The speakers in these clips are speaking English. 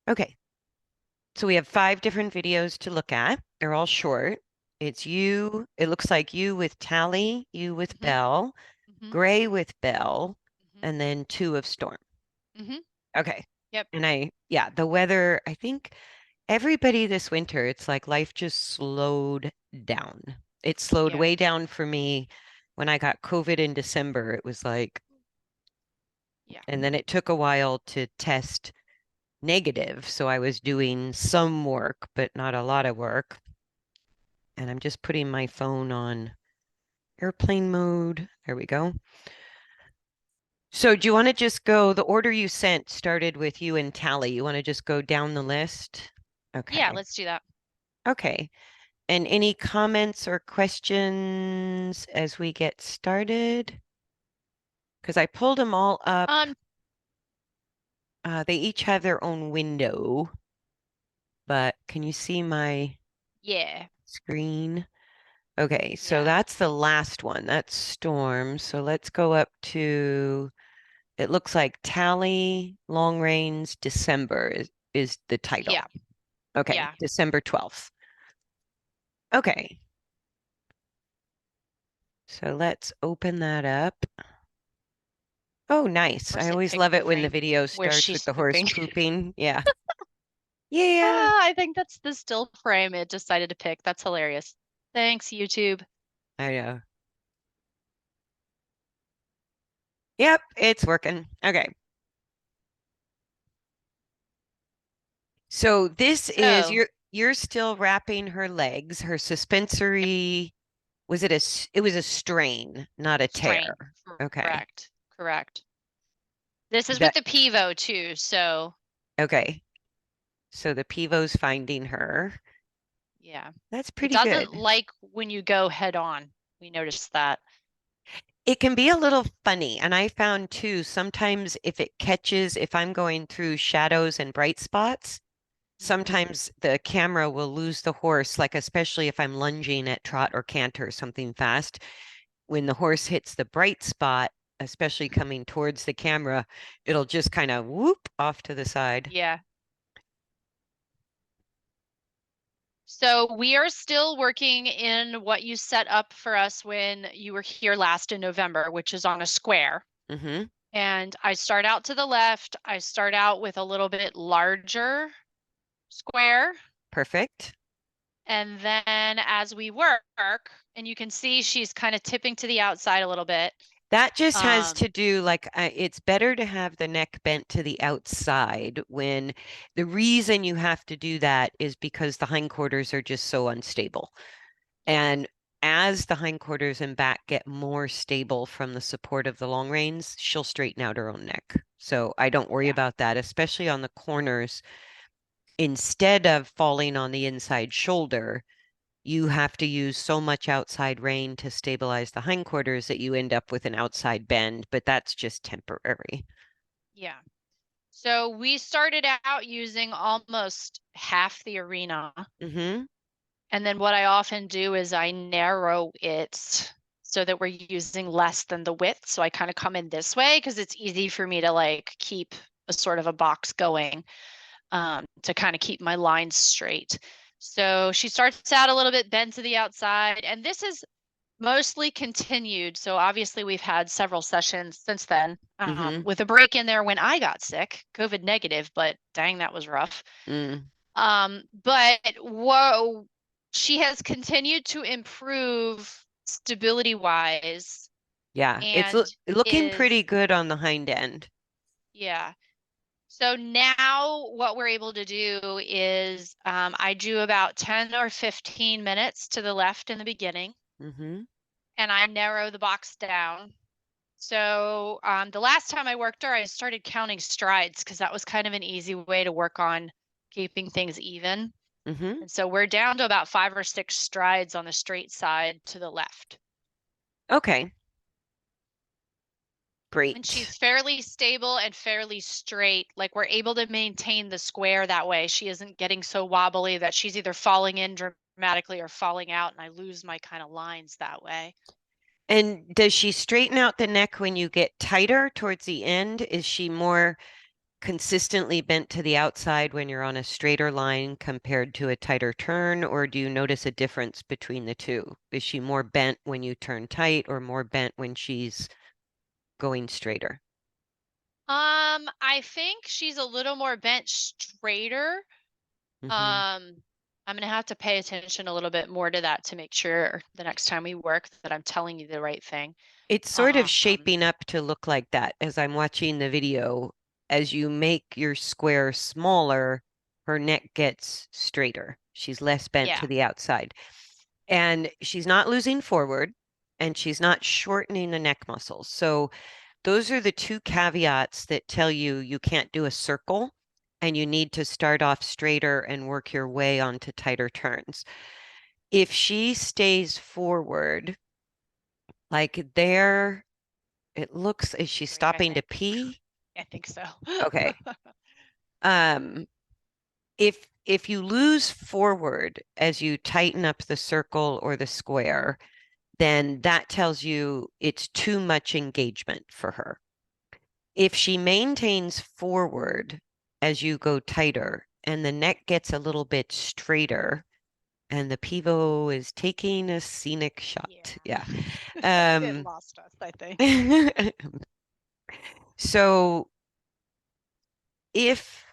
Okay, so we have 5 different videos to look at. They're all short. It's you, it looks like you with Tally, you with Hmm. Belle, Hmm. Gray with Belle, Hmm. and then 2 of Storm. Hmm. Okay. Yep. And yeah, the weather, I think everybody this winter, it's like life just slowed down. It slowed Yeah. way down for me when I got COVID in December. It was like, Yeah. and then it took a while to test negative. So I was doing some work, but not a lot of work. And I'm just putting my phone on airplane mode. There we go. So do you want to just go, the order you sent started with you and Tally. You want to just go down the list? Yeah, Okay. let's do that. Okay. And any comments or questions as we get started? Because I pulled them all up. Um, They each have their own window, but can you see my yeah. screen? Okay, so Yeah. that's the last one. That's Storm. So let's go up to, it looks like Tally Long Range December is the title. Yeah. Okay, Yeah. December 12th. Okay, so let's open that up. Oh, nice. I Horse had always picked love the it when the frame video where starts with she's the horse pooping. pooping. Yeah. Yeah, Ah, I think that's the still frame it decided to pick. That's hilarious. Thanks, YouTube. I know. Yep, it's working. Okay. So this is So, you're still wrapping her legs, her suspensory, was it it was a strain, not a tear. strain. Okay. Correct. Correct. This is with That the pivo too, so okay. So the pivo's finding her. yeah. That's It pretty doesn't good. like when you go head on. We noticed that. It can be a little funny, and I found too, sometimes if it catches, if I'm going through shadows and bright spots, Mhm. sometimes the camera will lose the horse, like especially if I'm lunging at trot or canter or something fast. When the horse hits the bright spot, especially coming towards the camera, it'll just kind of whoop off to the side. Yeah. So we are still working in what you set up for us when you were here last in November, which is on a square. Mm-hmm. And I start out to the left. I start out with a little bit larger square. Perfect. And then as we work, and you can see she's kind of tipping to the outside a little bit. That just has Um, to do like it's better to have the neck bent to the outside when the reason you have to do that is because the hindquarters are just so unstable. yeah, And as the hindquarters and back get more stable from the support of the long reins, she'll straighten out her own neck. So I don't worry yeah, about that, especially on the corners. Instead of falling on the inside shoulder, you have to use so much outside rein to stabilize the hindquarters that you end up with an outside bend, but that's just temporary. yeah. So we started out using almost half the arena. Mm-hmm. And then what I often do is I narrow it so that we're using less than the width. So I kind of come in this way because it's easy for me to like keep a sort of a box going to kind of keep my lines straight. So she starts out a little bit bent to the outside, and this is mostly continued. So obviously we've had several sessions since then, Mm-hmm. with a break in there when I got sick, COVID negative, but dang, that was rough. Mm. But whoa, she has continued to improve stability wise Yeah, it's and looking is, pretty good on the hind end. yeah. So now what we're able to do is I do about 10 or 15 minutes to the left in the beginning, Mm-hmm. and I narrow the box down. So the last time I worked her, I started counting strides because that was kind of an easy way to work on keeping things even. Mm-hmm. And so we're down to about 5 or 6 strides on the straight side to the left. Okay, And great. she's fairly stable and fairly straight. Like we're able to maintain the square that way. She isn't getting so wobbly that she's either falling in dramatically or falling out, and I lose my kind of lines that way. And does she straighten out the neck when you get tighter towards the end? Is she more consistently bent to the outside when you're on a straighter line compared to a tighter turn, or do you notice a difference between the two? Is she more bent when you turn tight or more bent when she's going straighter? I think she's a little more bent straighter. Hmm. Um, I'm gonna have to pay attention a little bit more to that to make sure the next time we work that I'm telling you the right thing. It's sort of Um, shaping up to look like that as I'm watching the video. As you make your square smaller, her neck gets straighter. She's less bent yeah, to the outside. And she's not losing forward and she's not shortening the neck muscles. So those are the two caveats that tell you you can't do a circle and you need to start off straighter and work your way onto tighter turns. If she stays forward, like there, it looks, is she wait, I stopping to think. pee? I think so. Okay. Um, if you lose forward as you tighten up the circle or the square, then that tells you it's too much engagement for her. If she maintains forward as you go tighter and the neck gets a little bit straighter and the pivot is taking a scenic shot. Yeah. Yeah. It Um, lost us, I think. so if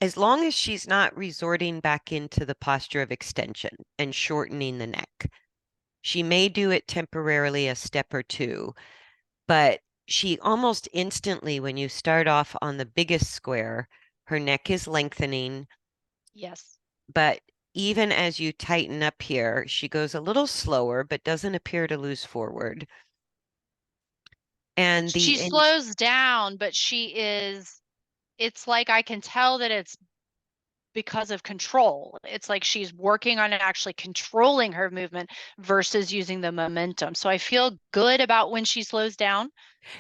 as long as she's not resorting back into the posture of extension and shortening the neck, she may do it temporarily a step or two, but she almost instantly, when you start off on the biggest square, her neck is lengthening. Yes. But even as you tighten up here, she goes a little slower, but doesn't appear to lose forward. And She slows down, but it's like I can tell that it's because of control. It's like she's working on actually controlling her movement versus using the momentum. So I feel good about when she slows down.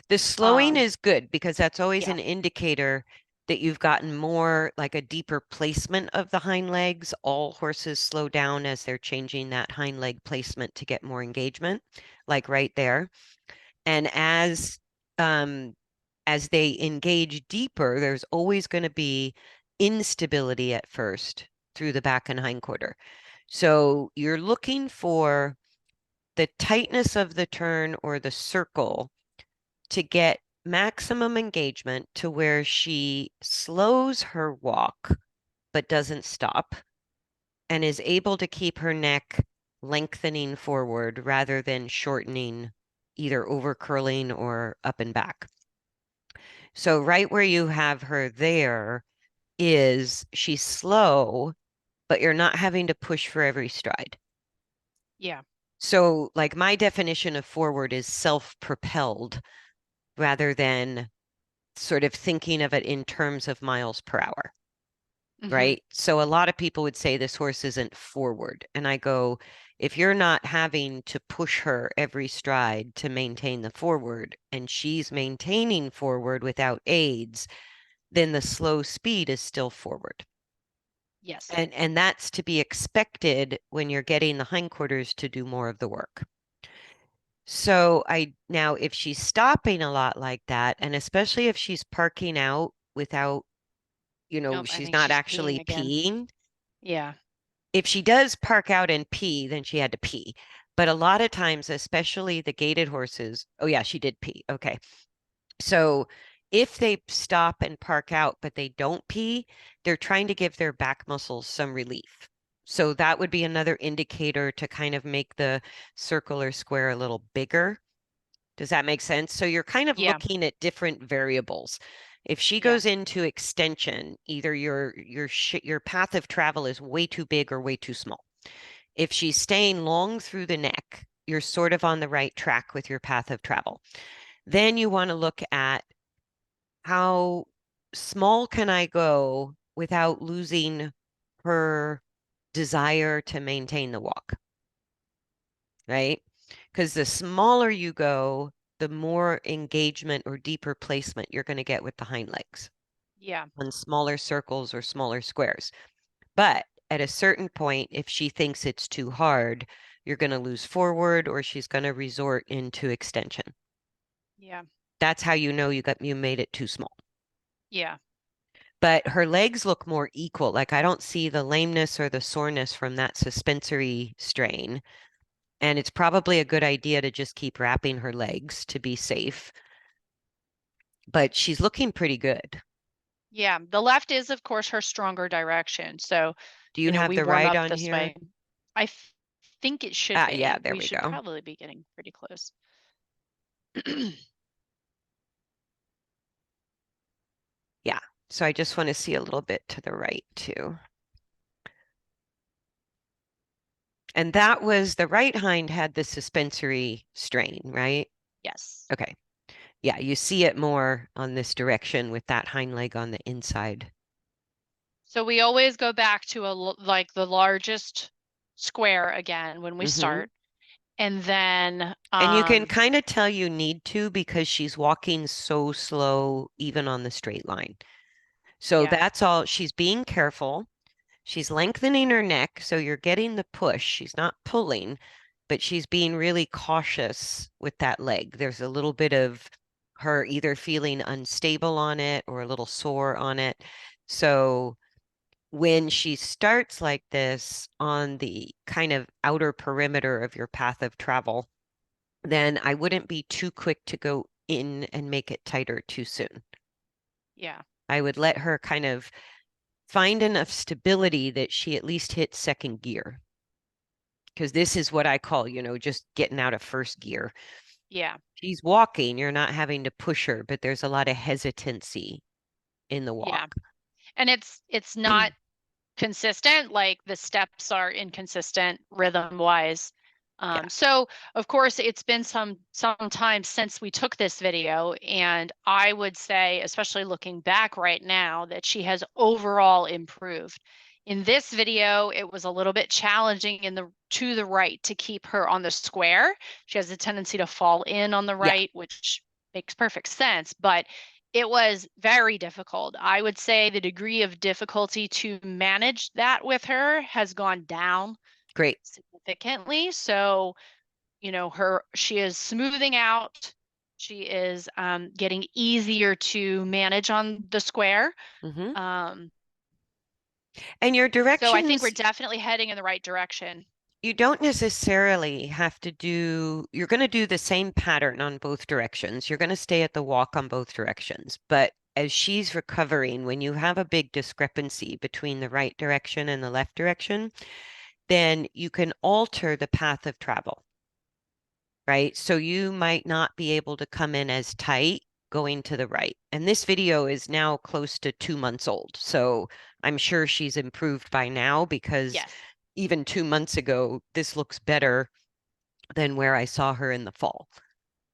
the slowing Um, is good because that's always yeah. an indicator that you've gotten more like a deeper placement of the hind legs. All horses slow down as they're changing that hind leg placement to get more engagement, like right there. And um, as they engage deeper, there's always going to be instability at first through the back and hindquarter. So you're looking for the tightness of the turn or the circle to get maximum engagement to where she slows her walk but doesn't stop and is able to keep her neck lengthening forward rather than shortening, either over curling or up and back. So right where you have her there is she's slow, but you're not having to push for every stride. Yeah. So like my definition of forward is self-propelled rather than sort of thinking of it in terms of miles per hour, Hmm. right? So a lot of people would say this horse isn't forward. And I go, if you're not having to push her every stride to maintain the forward and she's maintaining forward without aids, then the slow speed is still forward. Yes. And that's to be expected when you're getting the hindquarters to do more of the work. So I now if she's stopping a lot like that, and especially if she's parking out without, Nope. I she's think not she's peeing actually again. peeing. Yeah. If she does park out and pee, then she had to pee. But a lot of times, especially the gaited horses, oh yeah, she did pee. Okay. So if they stop and park out, but they don't pee, they're trying to give their back muscles some relief. So that would be another indicator to kind of make the circle or square a little bigger. Does that make sense? So you're kind of Yeah. looking at different variables. If she Yeah. goes into extension, either your path of travel is way too big or way too small. If she's staying long through the neck, you're sort of on the right track with your path of travel. Then you want to look at how small can I go without losing her desire to maintain the walk, right? Because the smaller you go, the more engagement or deeper placement you're going to get with the hind legs Yeah. on smaller circles or smaller squares. But at a certain point, if she thinks it's too hard, you're going to lose forward or she's going to resort into extension. Yeah. That's how you know you made it too small. Yeah. but her legs look more equal. Like I don't see the lameness or the soreness from that suspensory strain. And it's probably a good idea to just keep wrapping her legs to be safe. But she's looking pretty good. Yeah, the left is, of course, her stronger direction. So, Do you have we the warm right up on this here? way. I think it should Ah, yeah, be. there We we should go. probably be getting pretty close. Yeah. So I just want to see a little bit to the right too. And that was the right hind had the suspensory strain, right? Yes. Okay. Yeah, you see it more on this direction with that hind leg on the inside. So we always go back to like the largest square again when we Hmm. start. And then And you can kind of tell you need to because she's walking so slow, even on the straight line. So yeah, that's all. She's being careful. She's lengthening her neck, so you're getting the push. She's not pulling, but she's being really cautious with that leg. There's a little bit of her either feeling unstable on it or a little sore on it. So when she starts like this on the kind of outer perimeter of your path of travel, then I wouldn't be too quick to go in and make it tighter too soon. yeah, I would let her kind of find enough stability that she at least hits second gear. Because this is what I call, just getting out of first gear. yeah, She's walking, you're not having to push her, but there's a lot of hesitancy in the yeah. walk. And it's not consistent, like the steps are inconsistent rhythm wise. Yeah, So of course it's been some time since we took this video, and I would say, especially looking back right now, that she has overall improved. In this video, it was a little bit challenging in the to the right to keep her on the square. She has a tendency to fall in on the yeah, right, which makes perfect sense, but it was very difficult. I would say the degree of difficulty to manage that with her has gone down great. significantly. So, she is smoothing out. She is getting easier to manage on the square. Hmm. Um, And your so I think we're directions, definitely heading in the right direction. you don't necessarily have to you're going to do the same pattern on both directions. You're going to stay at the walk on both directions. But as she's recovering, when you have a big discrepancy between the right direction and the left direction, then you can alter the path of travel, right? So you might not be able to come in as tight going to the right. And this video is now close to 2 months old. So I'm sure she's improved by now because Yes. even 2 months ago, this looks better than where I saw her in the fall.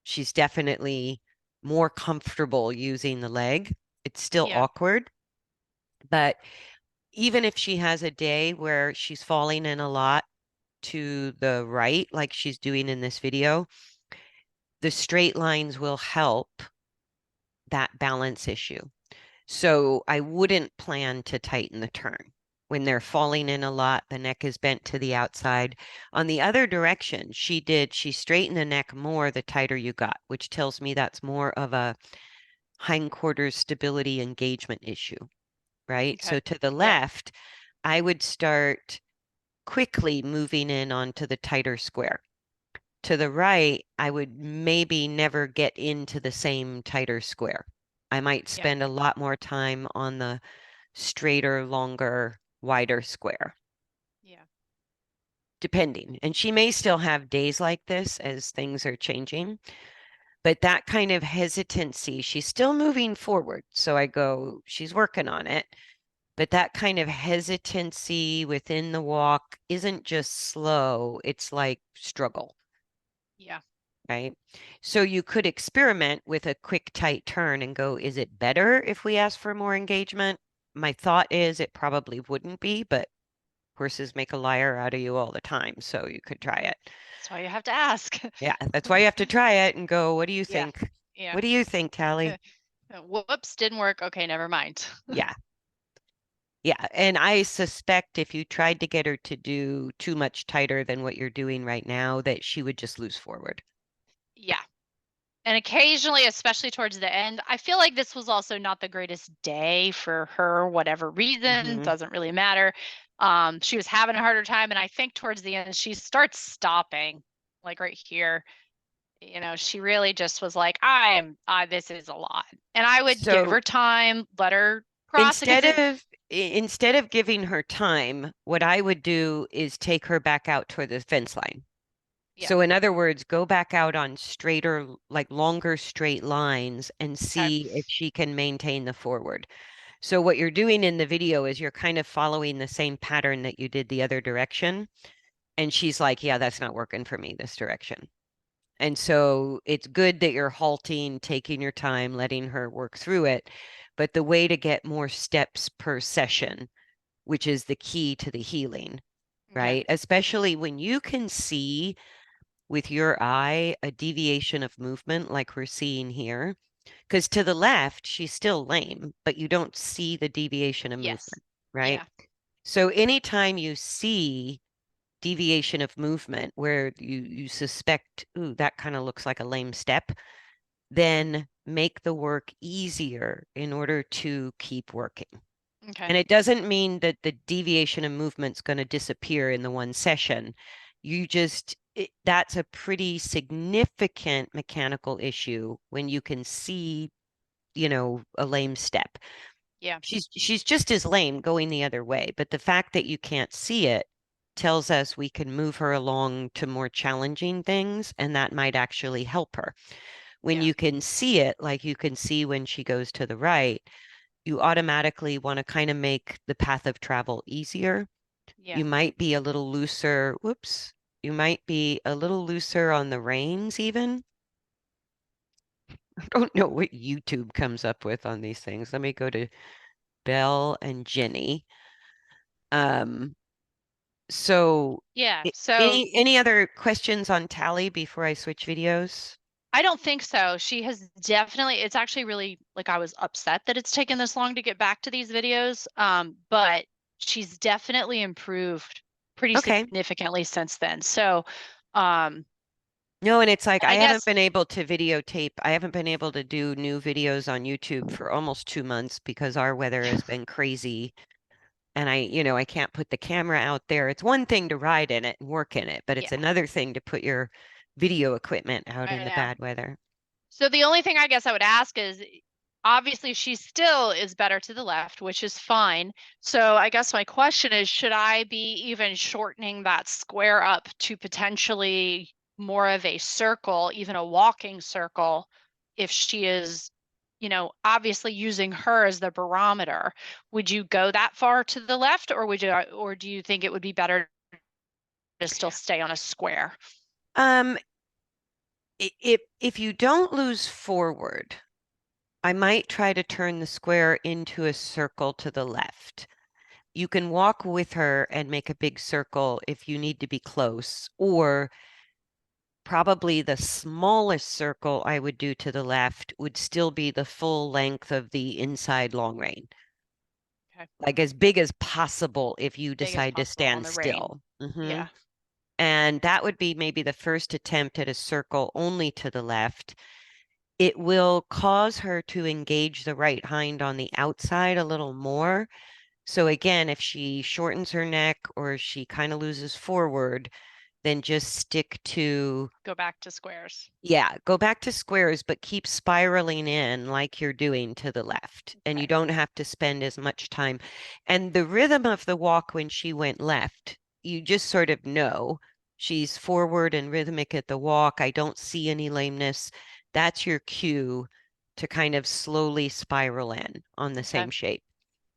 She's definitely more comfortable using the leg. It's still Yeah. awkward, but even if she has a day where she's falling in a lot to the right, like she's doing in this video, the straight lines will help that balance issue. So I wouldn't plan to tighten the turn. When they're falling in a lot, the neck is bent to the outside. On the other direction, she straightened the neck more the tighter you got, which tells me that's more of a hindquarters stability engagement issue, right? So Okay. to the Yep. left, I would start quickly moving in onto the tighter square. To the right, I would maybe never get into the same tighter square. I might Yeah. spend a lot more time on the straighter, longer, wider square, Yeah. depending. And she may still have days like this as things are changing, but that kind of hesitancy, she's still moving forward. So I go, she's working on it. But that kind of hesitancy within the walk isn't just slow, it's like struggle. Yeah. Right? So you could experiment with a quick, tight turn and go, is it better if we ask for more engagement? My thought is it probably wouldn't be, but horses make a liar out of you all the time. So you could try it. That's why you have to ask. Yeah, that's why you have to try it and go, what do you Yeah. think? Yeah. What do you think, Tally? Whoops, didn't work. Okay, never mind. Yeah. Yeah. And I suspect if you tried to get her to do too much tighter than what you're doing right now, that she would just lose forward. Yeah. And occasionally, especially towards the end, I feel like this was also not the greatest day for her, whatever reason, Hmm. doesn't really matter. She was having a harder time, and I think towards the end she starts stopping, like right here. She really just was like, this is a lot. And I would give So her time, let her process because instead of instead of giving her time, what I would do is take her back out toward the fence line. yeah, So in other words, go back out on straighter, like longer straight lines and okay, see if she can maintain the forward. So what you're doing in the video is you're kind of following the same pattern that you did the other direction. And she's like, yeah, that's not working for me this direction. And so it's good that you're halting, taking your time, letting her work through it. But the way to get more steps per session, which is the key to the healing, okay, right? Especially when you can see with your eye a deviation of movement like we're seeing here. Because to the left, she's still lame, but you don't see the deviation of yes, movement, right? yeah, So anytime you see deviation of movement where you suspect, ooh, that kind of looks like a lame step, then make the work easier in order to keep working. okay, And it doesn't mean that the deviation of movement's going to disappear in the one session. That's a pretty significant mechanical issue when you can see, a lame step. yeah, She's just as lame going the other way, but the fact that you can't see it tells us we can move her along to more challenging things, and that might actually help her. When yeah, you can see it, like you can see when she goes to the right, you automatically want to kind of make the path of travel easier. yeah. You might be a little looser. Whoops. You might be a little looser on the reins, even. I don't know what YouTube comes up with on these things. Let me go to Belle and Ginny. Um, so Yeah. So any other questions on Tally before I switch videos? I don't think so. She has definitely, it's actually really like I was upset that it's taken this long to get back to these videos. But she's definitely improved pretty Okay. significantly since then. So, um, No, and it's like and I guess, I haven't been able to do new videos on YouTube for almost 2 months because our weather has been crazy. And I can't put the camera out there. It's one thing to ride in it and work in it, but it's yeah, another thing to put your video equipment out I in the know. bad weather. So the only thing I guess I would ask is obviously she still is better to the left, which is fine. So I guess my question is, should I be even shortening that square up to potentially more of a circle, even a walking circle, if she is, obviously using her as the barometer? Would you go that far to the left, or do you think it would be better to still stay on a square? Um, if you don't lose forward, I might try to turn the square into a circle to the left. You can walk with her and make a big circle if you need to be close, or probably the smallest circle I would do to the left would still be the full length of the inside long rein, Okay, like as big as possible if you big as decide to possible on stand the rein. still. Yeah. And that would be maybe the first attempt at a circle only to the left. It will cause her to engage the right hind on the outside a little more. So again, if she shortens her neck or she kind of loses forward, then just stick to, Go back to squares. yeah, go back to squares, but keep spiraling in like you're doing to the left. And you Okay. don't have to spend as much time. And the rhythm of the walk when she went left, you just sort of know she's forward and rhythmic at the walk. I don't see any lameness. That's your cue to kind of slowly spiral in on the Okay. same shape.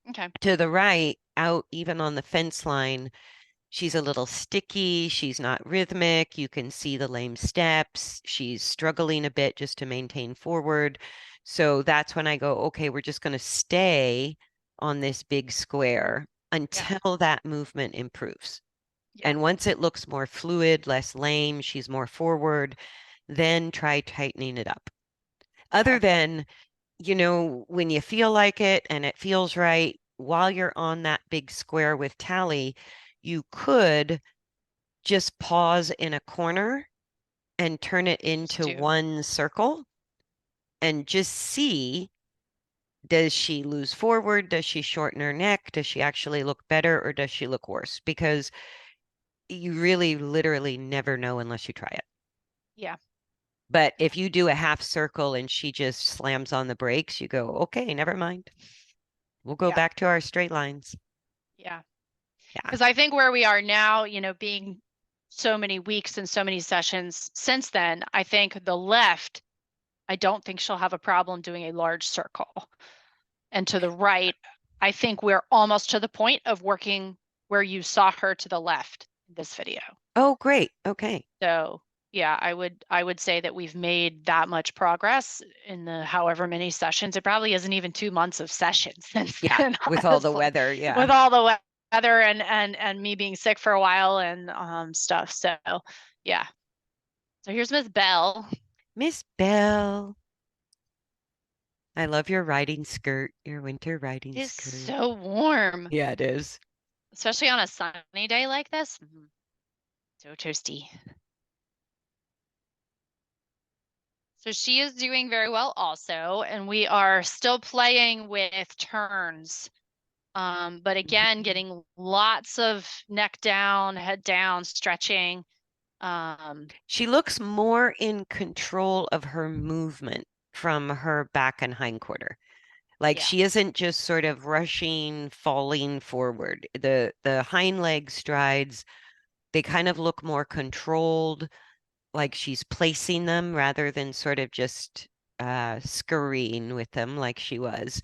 Okay. To the right, out even on the fence line, she's a little sticky. She's not rhythmic. You can see the lame steps. She's struggling a bit just to maintain forward. So that's when I go, okay, we're just going to stay on this big square Yeah. until that movement improves. Yeah. And once it looks more fluid, less lame, she's more forward, then try tightening it up. Okay. Other than, when you feel like it and it feels right, while you're on that big square with Tally, you could just pause in a corner and turn it Just into do. one circle. and just see, does she lose forward? Does she shorten her neck? Does she actually look better or does she look worse? Because you really literally never know unless you try it. Yeah. But Yeah. if you do a half circle and she just slams on the brakes, you go, okay, never mind. We'll go Yeah. back to our straight lines. Yeah. Yeah. Because I think where we are now, being so many weeks and so many sessions since then, I think the left, I don't think she'll have a problem doing a large circle. And to the right, I think we're almost to the point of working where you saw her to the left in this video. Oh, great. Okay. So yeah, I would say that we've made that much progress in the however many sessions. It probably isn't even 2 months of sessions since Yeah. then, With all the honestly, weather. Yeah. with all the weather and me being sick for a while and stuff. So yeah. So here's Miss Bell. Miss Bell, I love your riding skirt, your winter riding It's skirt. so warm, Yeah, it is. especially on a sunny day like this. So toasty. So she is doing very well also, and we are still playing with turns. But again, Mhm. getting lots of neck down, head down, stretching. She looks more in control of her movement from her back and hindquarter. Like Yeah, she isn't just sort of rushing, falling forward. The hind leg strides, they kind of look more controlled, like she's placing them rather than sort of just scurrying with them like she was.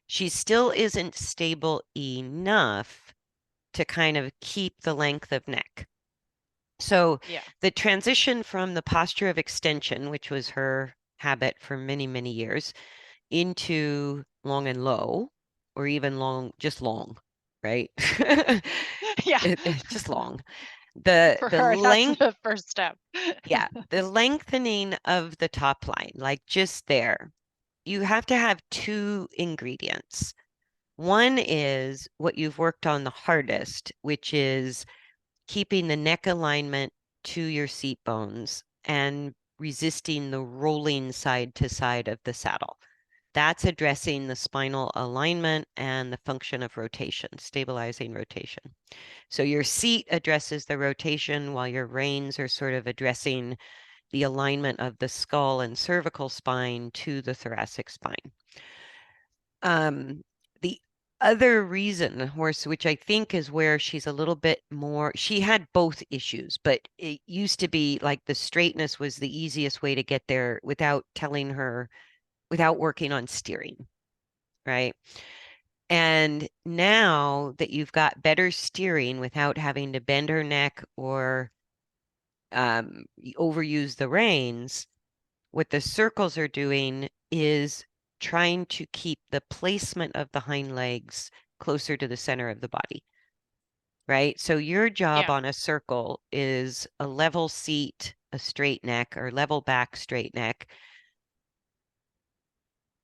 She still isn't stable enough to kind of keep the length of neck. So yeah, the transition from the posture of extension, which was her habit for many, many years, into long and low, or even long, just long, right? yeah. Just long. The For the her, that's length, the first step. yeah, the lengthening of the top line, like just there. You have to have two ingredients. One is what you've worked on the hardest, which is keeping the neck alignment to your seat bones and resisting the rolling side to side of the saddle. That's addressing the spinal alignment and the function of rotation, stabilizing rotation. So your seat addresses the rotation while your reins are sort of addressing the alignment of the skull and cervical spine to the thoracic spine. The other reason, horse, which I think is where she's a little bit more, she had both issues, but it used to be like the straightness was the easiest way to get there without telling her, without working on steering, right? And now that you've got better steering without having to bend her neck or overuse the reins, what the circles are doing is trying to keep the placement of the hind legs closer to the center of the body, right? So your job Yeah, on a circle is a level seat, a straight neck, or level back, straight neck.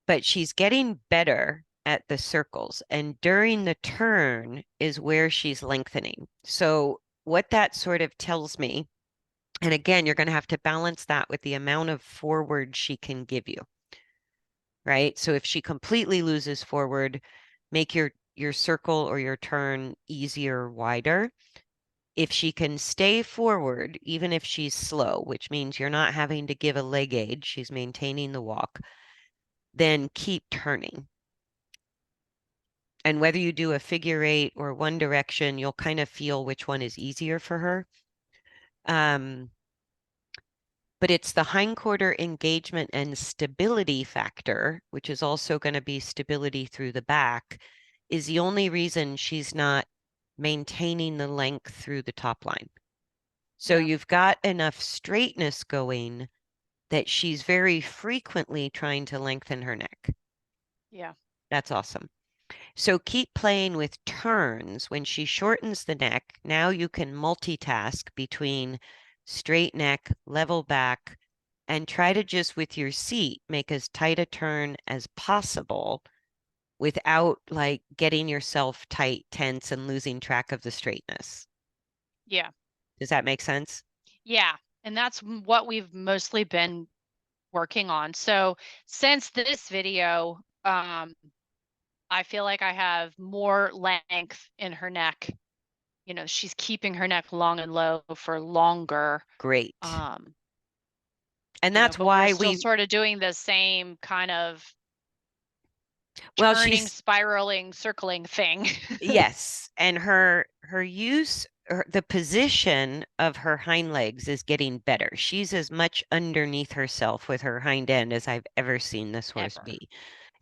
But she's getting better at the circles. And during the turn is where she's lengthening. So what that sort of tells me, and again, you're going to have to balance that with the amount of forward she can give you, right? So if she completely loses forward, make your circle or your turn easier, wider. If she can stay forward, even if she's slow, which means you're not having to give a leg aid, she's maintaining the walk, then keep turning. And whether you do a figure eight or one direction, you'll kind of feel which one is easier for her. Um, but it's the hindquarter engagement and stability factor, which is also going to be stability through the back, is the only reason she's not maintaining the length through the top line. So yeah, you've got enough straightness going that she's very frequently trying to lengthen her neck. yeah, That's awesome. So keep playing with turns. When she shortens the neck, now you can multitask between straight neck, level back, and try to just with your seat make as tight a turn as possible without like getting yourself tight, tense, and losing track of the straightness. yeah, Does that make sense? yeah. And that's what we've mostly been working on. So since this video, I feel like I have more length in her neck. You know, she's keeping her neck long and low for longer. Great. Um, And you know, that's but we're why still sort of doing the same kind of well, turning, spiraling, circling thing. yes, and her use, the position of her hind legs is getting better. She's as much underneath herself with her hind end as I've ever seen this horse Ever. be.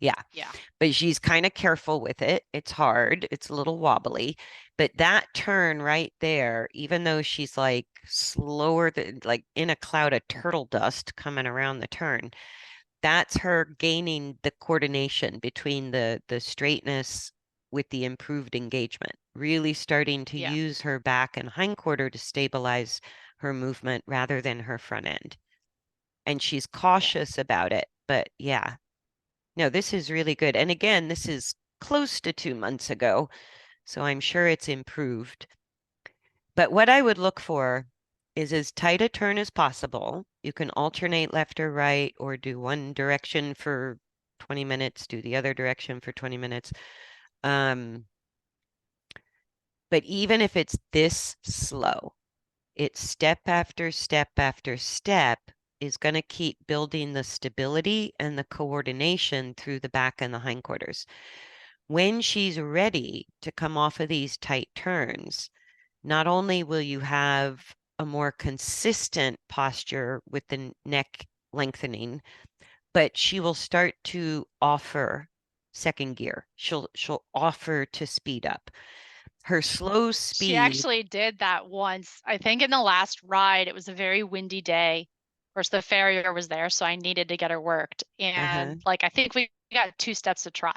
Yeah, Yeah. but she's kind of careful with it. It's hard, it's a little wobbly, but that turn right there, even though she's like slower than like in a cloud of turtle dust coming around the turn, that's her gaining the coordination between the straightness with the improved engagement, really starting to Yeah. use her back and hindquarter to stabilize her movement rather than her front end. And she's Yeah. cautious about it, but yeah, no, this is really good. And again, this is close to 2 months ago, so I'm sure it's improved. But what I would look for is as tight a turn as possible. You can alternate left or right, or do one direction for 20 minutes, do the other direction for 20 minutes. Um, but even if it's this slow, it's step after step after step is going to keep building the stability and the coordination through the back and the hindquarters. When she's ready to come off of these tight turns, not only will you have a more consistent posture with the neck lengthening, but she will start to offer second gear. She'll offer to speed up. Her slow She speed, actually did that once. I think in the last ride, it was a very windy day. Of course, the farrier was there, so I needed to get her worked. uh-huh. And like, I think we got 2 steps of trot.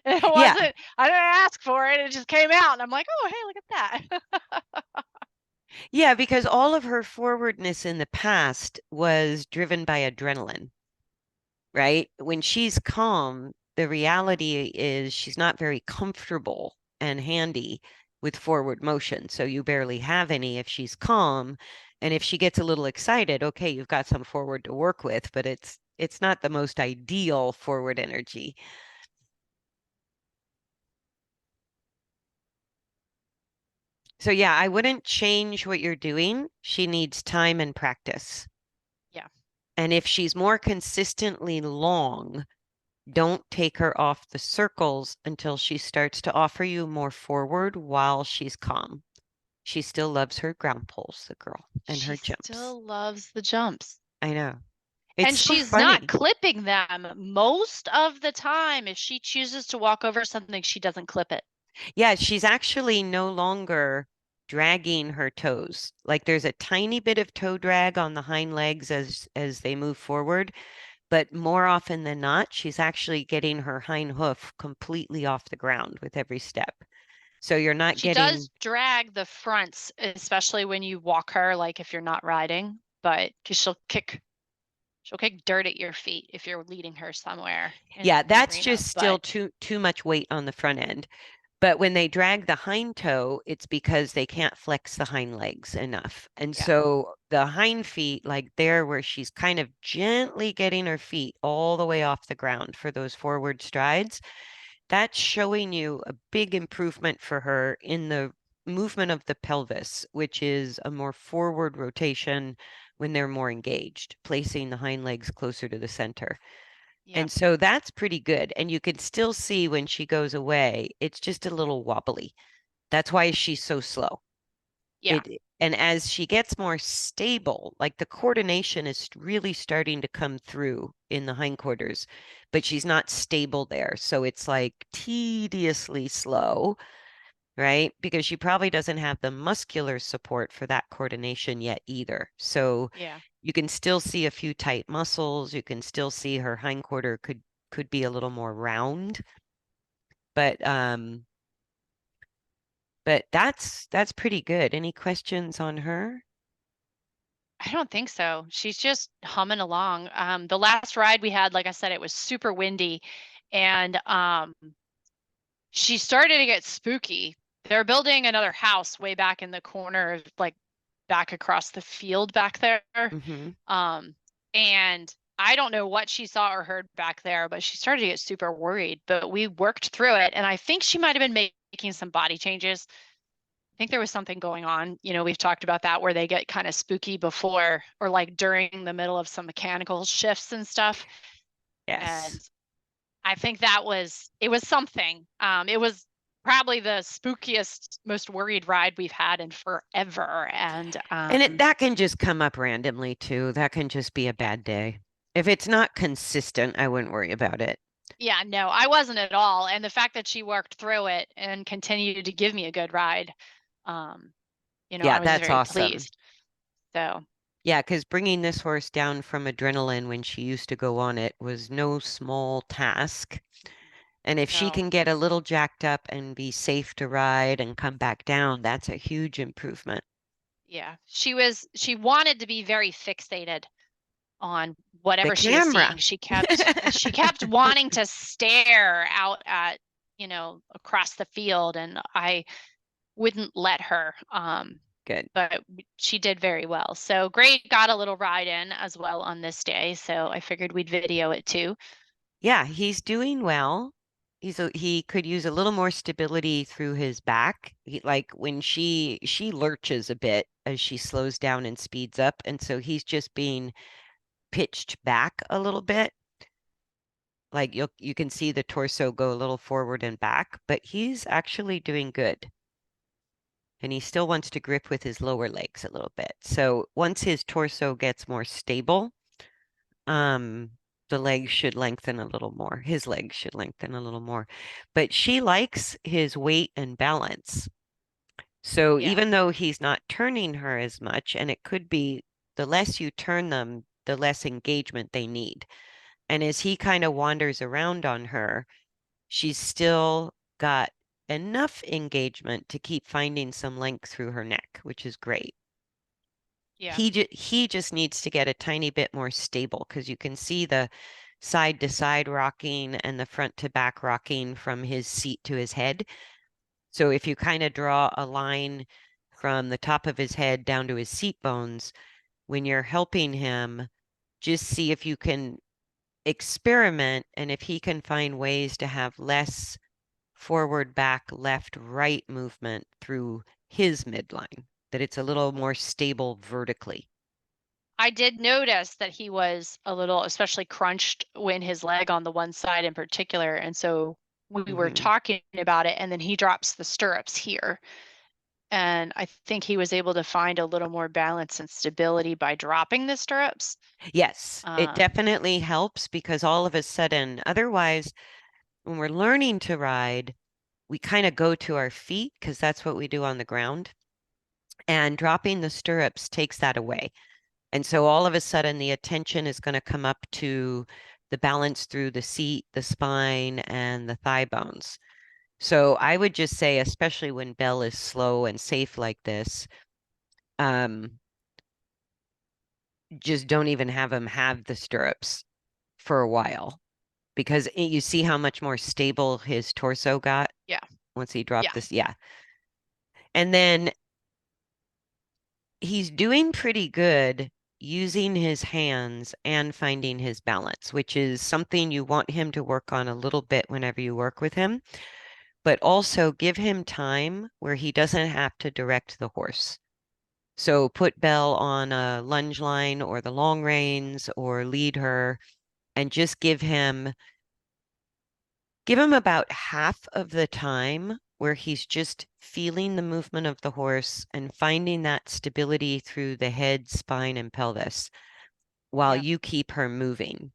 It Yeah, wasn't, I didn't ask for it. It just came out. And I'm like, oh, hey, look at that. yeah, because all of her forwardness in the past was driven by adrenaline, right? When she's calm, the reality is she's not very comfortable and handy with forward motion. So you barely have any if she's calm. And if she gets a little excited, okay, you've got some forward to work with, but it's not the most ideal forward energy. So yeah, I wouldn't change what you're doing. She needs time and practice. Yeah. And if she's more consistently long, don't take her off the circles until she starts to offer you more forward while she's calm. She still loves her ground poles, the girl, and She her jumps. still loves the jumps. I know. It's And so she's not funny. clipping them most of the time. If she chooses to walk over something, she doesn't clip it. Yeah, she's actually no longer dragging her toes. Like there's a tiny bit of toe drag on the hind legs as they move forward, but more often than not, she's actually getting her hind hoof completely off the ground with every step. So you're not She does getting, drag the fronts, especially when you walk her, like if you're not riding, but because she'll kick dirt at your feet if you're leading her somewhere in yeah, the that's arena. just still But too much weight on the front end. But when they drag the hind toe, it's because they can't flex the hind legs enough. And yeah, so the hind feet, like there where she's kind of gently getting her feet all the way off the ground for those forward strides, that's showing you a big improvement for her in the movement of the pelvis, which is a more forward rotation when they're more engaged, placing the hind legs closer to the center. yeah, And so that's pretty good. And you can still see when she goes away, it's just a little wobbly. That's why she's so slow. yeah, It and as she gets more stable, like the coordination is really starting to come through in the hindquarters, but she's not stable there. So it's like tediously slow, right? Because she probably doesn't have the muscular support for that coordination yet either. So yeah. you can still see a few tight muscles. You can still see her hindquarter could be a little more round, but that's pretty good. Any questions on her? I don't think so. She's just humming along. The last ride we had, like I said, it was super windy, and she started to get spooky. They're building another house way back in the corner, like back across the field back there. Hmm. Um, And I don't know what she saw or heard back there, but she started to get super worried. But we worked through it. And I think she might have been making some body changes. I think there was something going on. We've talked about that where they get kind of spooky before or like during the middle of some mechanical shifts and stuff. Yes. And I think it was something. It was probably the spookiest, most worried ride we've had in forever. And And that can just come up randomly too. That can just be a yeah, bad day. If it's not consistent, I wouldn't worry about it. yeah, no, I wasn't at all. And the fact that she worked through it and continued to give me a good ride, um, Yeah, I was that's very awesome. pleased. So Yeah, because bringing this horse down from adrenaline when she used to go on it was no small task. And if she no, can get a little jacked up and be safe to ride and come back down, that's a huge improvement. yeah, she wanted to be very fixated on The whatever she was seeing. camera. She kept wanting to stare out at, across the field, and I wouldn't let her. Good. But she did very well. So Great got a little ride in as well on this day. So I figured we'd video it too. Yeah, he's doing well. He could use a little more stability through his back. Like when she lurches a bit as she slows down and speeds up, and so he's just being pitched back a little bit. Like you can see the torso go a little forward and back, but he's actually doing good. And he still wants to grip with his lower legs a little bit. So once his torso gets more stable, um, the legs should lengthen a little more. His legs should lengthen a little more. But she likes his weight and balance. So Yeah. even though he's not turning her as much, and it could be the less you turn them, the less engagement they need. And as he kind of wanders around on her, she's still got enough engagement to keep finding some length through her neck, which is great. Yeah. He just needs to get a tiny bit more stable because you can see the side to side rocking and the front to back rocking from his seat to his head. So if you kind of draw a line from the top of his head down to his seat bones, when you're helping him, just see if you can experiment and if he can find ways to have less forward, back, left, right movement through his midline, that it's a little more stable vertically. I did notice that he was a little, especially crunched when his leg on the one side in particular. And so we were Hmm. talking about it, and then he drops the stirrups here. And I think he was able to find a little more balance and stability by dropping the stirrups. Yes, it Um, definitely helps because all of a sudden, otherwise, when we're learning to ride, we kind of go to our feet because that's what we do on the ground. And dropping the stirrups takes that away. And so all of a sudden, the attention is going to come up to the balance through the seat, the spine, and the thigh bones. So I would just say, especially when Belle is slow and safe like this, um, just don't even have him have the stirrups for a while because you see how much more stable his torso got yeah. once he dropped Yeah. this. Yeah. And then he's doing pretty good using his hands and finding his balance, which is something you want him to work on a little bit whenever you work with him, but also give him time where he doesn't have to direct the horse. So put Belle on a lunge line or the long reins or lead her and just give him about half of the time where he's just feeling the movement of the horse and finding that stability through the head, spine, and pelvis while Yeah. you keep her moving.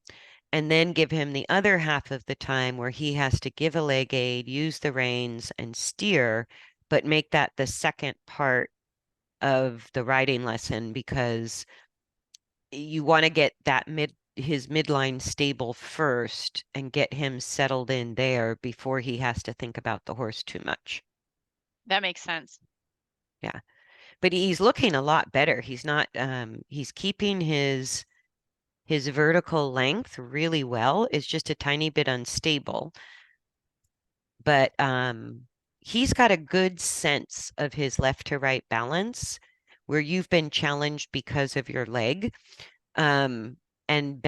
And then give him the other half of the time where he has to give a leg aid, use the reins, and steer, but make that the second part of the riding lesson because you want to get that his midline stable first and get him settled in there before he has to think about the horse too much. That makes sense. Yeah. But he's looking a lot better. He's keeping his vertical length really well. It's just a tiny bit unstable, but he's got a good sense of his left to right balance where you've been challenged because of your leg. Um And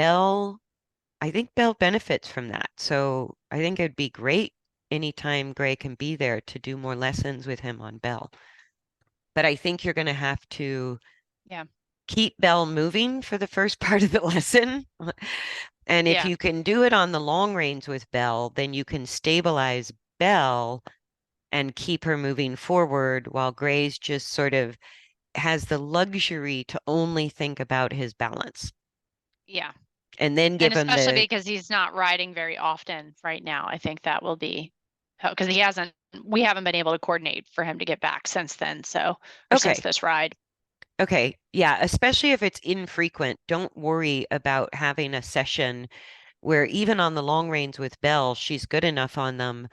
I think Belle benefits from that. So I think it'd be great anytime Gray can be there to do more lessons with him on Belle. But I think you're going to have to Yeah. keep Belle moving for the first part of the lesson. And if Yeah. you can do it on the long reins with Belle, then you can stabilize Belle and keep her moving forward while Gray's just sort of has the luxury to only think about his balance Yeah. and then And give him especially the because he's not riding very often right now. I think that will be because we haven't been able to coordinate for him to get back since then. So, or since okay. this ride. Okay. Yeah. Especially if it's infrequent, don't worry about having a session where even on the long reins with Belle, she's good enough on them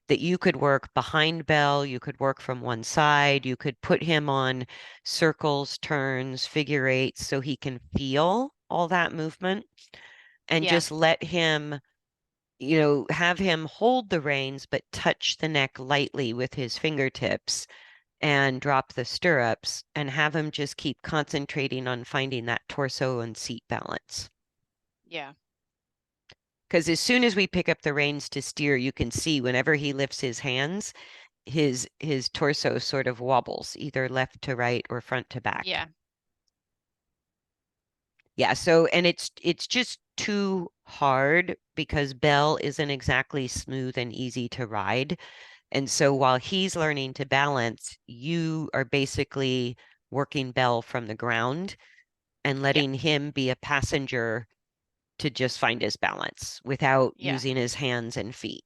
that you could work behind Belle, you could work from one side, you could put him on circles, turns, figure eights so he can feel all that movement and Yeah. just let him, have him hold the reins but touch the neck lightly with his fingertips and drop the stirrups and have him just keep concentrating on finding that torso and seat balance. Yeah. Because as soon as we pick up the reins to steer, you can see whenever he lifts his hands, his torso sort of wobbles, either left to right or front to back. Yeah. Yeah, so and it's just too hard because Belle isn't exactly smooth and easy to ride. And so while he's learning to balance, you are basically working Belle from the ground and Yeah. letting him be a passenger to just find his balance without Yeah. using his hands and feet.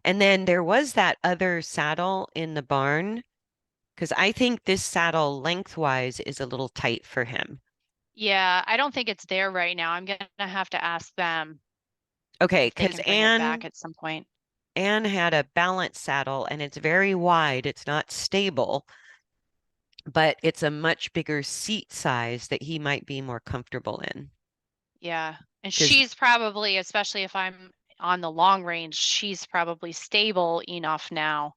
And then there was that other saddle in the barn because I think this saddle lengthwise is a little tight for him. Yeah. I don't think it's there right now. I'm gonna have to ask them Okay, if they because can bring it back at some point. Anne had a balance saddle and it's very wide. It's not stable, but it's a much bigger seat size that he might be more comfortable in. Yeah. And Because she's probably, especially if I'm on the long range, she's probably stable enough now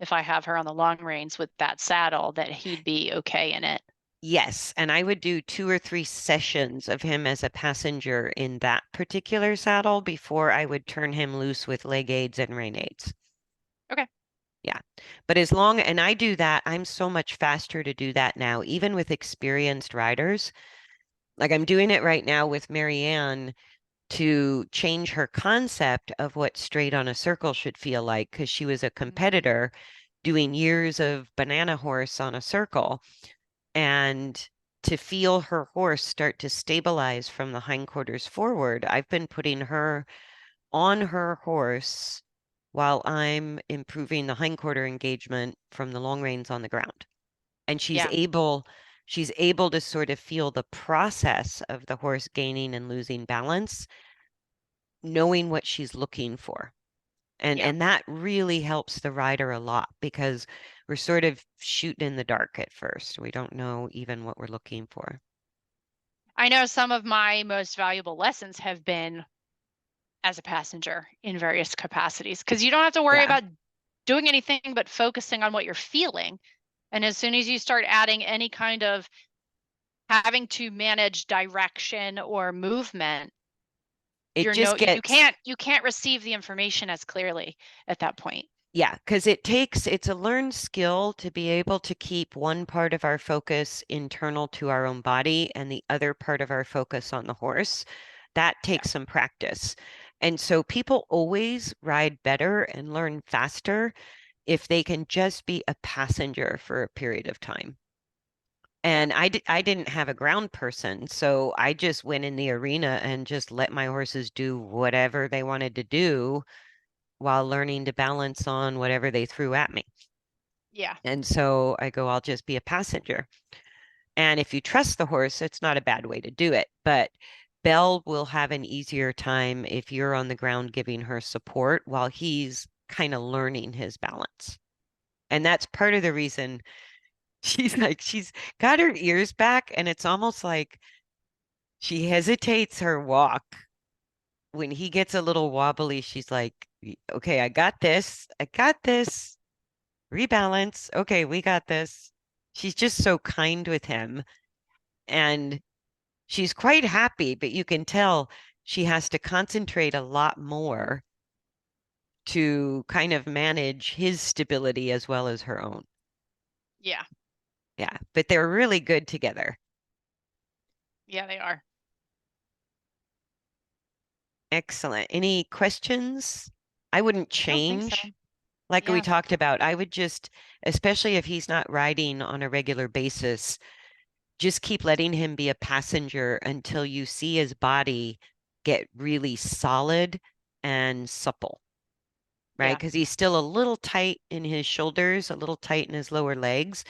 if I have her on the long reins with that saddle that he'd be okay in it. yes, and I would do 2 or 3 sessions of him as a passenger in that particular saddle before I would turn him loose with leg aids and rein aids. Okay. Yeah. But and I do that, I'm so much faster to do that now, even with experienced riders. Like I'm doing it right now with Marianne to change her concept of what straight on a circle should feel like, because she was a Mm, competitor doing years of banana horse on a circle. And to feel her horse start to stabilize from the hindquarters forward, I've been putting her on her horse while I'm improving the hindquarter engagement from the long reins on the ground. And yeah. she's able to sort of feel the process of the horse gaining and losing balance, knowing what she's looking for. Yeah. And that really helps the rider a lot because we're sort of shooting in the dark at first. We don't know even what we're looking for. I know some of my most valuable lessons have been as a passenger in various capacities because you don't have to worry Yeah. about doing anything but focusing on what you're feeling. And as soon as you start adding any kind of having to manage direction or movement, It just you can't receive the information as clearly at that point. yeah, because it's a learned skill to be able to keep one part of our focus internal to our own body and the other part of our focus on the horse. That Yeah. takes some practice. And so people always ride better and learn faster if they can just be a passenger for a period of time. Yeah. And I didn't have a ground person, so I just went in the arena and just let my horses do whatever they wanted to do while learning to balance on whatever they threw at me. Yeah. And so I go, I'll just be a passenger. And if you trust the horse, it's not a bad way to do it. But Belle will have an easier time if you're on the ground giving her support while he's kind of learning his balance. And that's part of the reason she's got her ears back, and it's almost like she hesitates her walk. When he gets a little wobbly, she's like, okay, I got this. I got this. Rebalance. Okay, we got this. She's just so kind with him. and she's quite happy, but you can tell she has to concentrate a lot more to kind of manage his stability as well as her own. Yeah. Yeah, but they're really good together. Yeah, they are. Excellent. Any questions? I wouldn't I don't think so. change like we Yeah. talked about. I would just, especially if he's not riding on a regular basis, just keep letting him be a passenger until you see his body get really solid and supple, right? Yeah. Because he's still a little tight in his shoulders, a little tight in his lower legs.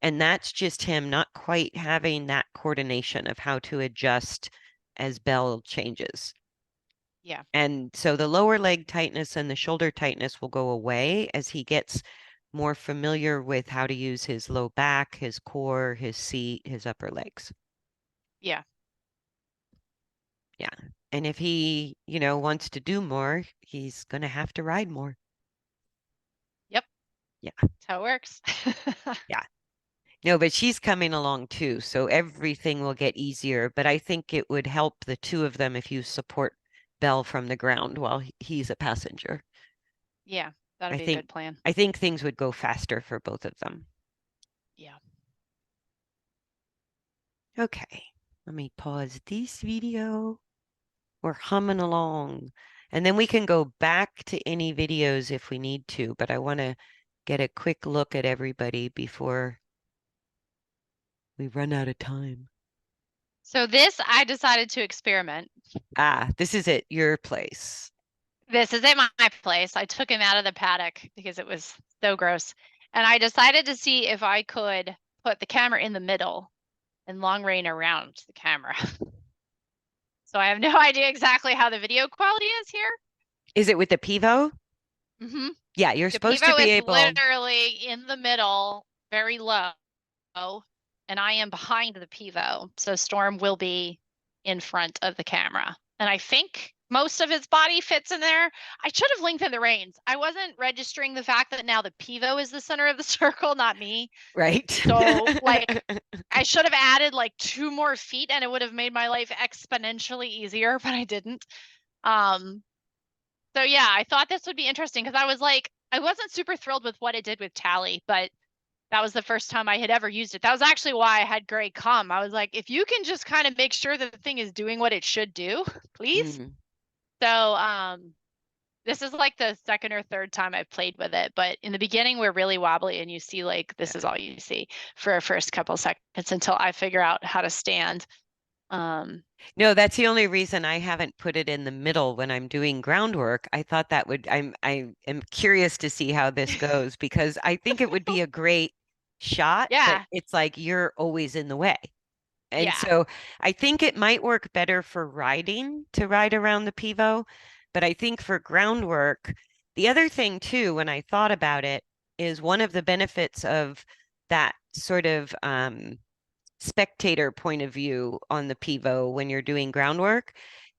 And that's just him not quite having that coordination of how to adjust as Belle changes. Yeah. And so the lower leg tightness and the shoulder tightness will go away as he gets more familiar with how to use his low back, his core, his seat, his upper legs. Yeah. Yeah. And if he, wants to do more, he's going to have to ride more. Yep. Yeah. That's how it works. Yeah. No, but she's coming along too. So everything will get easier. But I think it would help the two of them if you support Belle from the ground while he's a passenger. Yeah, that'd I be a think good plan. I think things would go faster for both of them. Yeah. Okay. Let me pause this video. We're humming along. And then we can go back to any videos if we need to, but I want to get a quick look at everybody before we run out of time. So this, I decided to experiment. Ah, this is at your place. This is at my place. I took him out of the paddock because it was so gross. And I decided to see if I could put the camera in the middle and long rein around the camera. So I have no idea exactly how the video quality is here. Is it with the Pivo? Hmm. Yeah, you're The supposed to pivot be is able. literally in the middle, very low, and I am behind the pivot. So Storm will be in front of the camera. And I think most of his body fits in there. I should have lengthened the reins. I wasn't registering the fact that now the pivot is the center of the circle, not me. Right. So like I should have added like 2 more feet and it would have made my life exponentially easier, but I didn't. Um, so yeah, I thought this would be interesting because I was like, I wasn't super thrilled with what it did with Tally, but that was the first time I had ever used it. That was actually why I had Gray come. I was like, if you can just kind of make sure that the thing is doing what it should do, please. Mm, So this is like the second or third time I've played with it, but in the beginning we're really wobbly and you see like this is yeah. all you see for a first couple seconds until I figure out how to stand. Um, No, that's the only reason I haven't put it in the middle when I'm doing groundwork. I thought that would, I am curious to see how this goes because I think it would be a great shot, but yeah, it's like you're always in the way. And yeah, so I think it might work better for riding to ride around the Pivo, but I think for groundwork, the other thing too, when I thought about it, is one of the benefits of that sort of spectator point of view on the Pivo when you're doing groundwork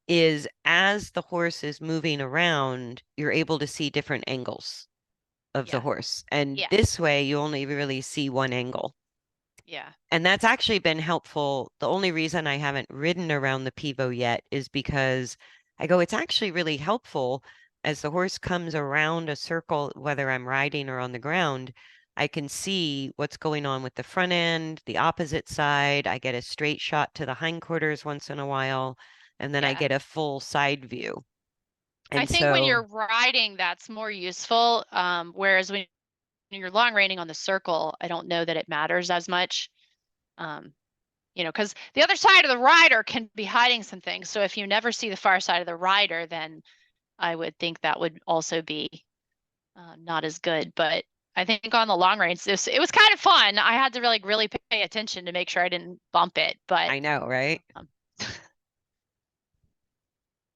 is as the horse is moving around, you're able to see different angles of the yeah, horse. And yeah, this way, you only really see one angle. yeah, And that's actually been helpful. The only reason I haven't ridden around the Pivo yet is because I go, it's actually really helpful as the horse comes around a circle, whether I'm riding or on the ground. I can see what's going on with the front end, the opposite side. I get a straight shot to the hindquarters once in a while, and then I yeah. get a full side view. I And think when so you're riding, that's more useful. Whereas when you're long reining on the circle, I don't know that it matters as much. Um, because the other side of the rider can be hiding some things. So if you never see the far side of the rider, then I would think that would also be not as good. But I think on the long range, it was kind of fun. I had to really pay attention to make sure I didn't bump it. But I know, right? um,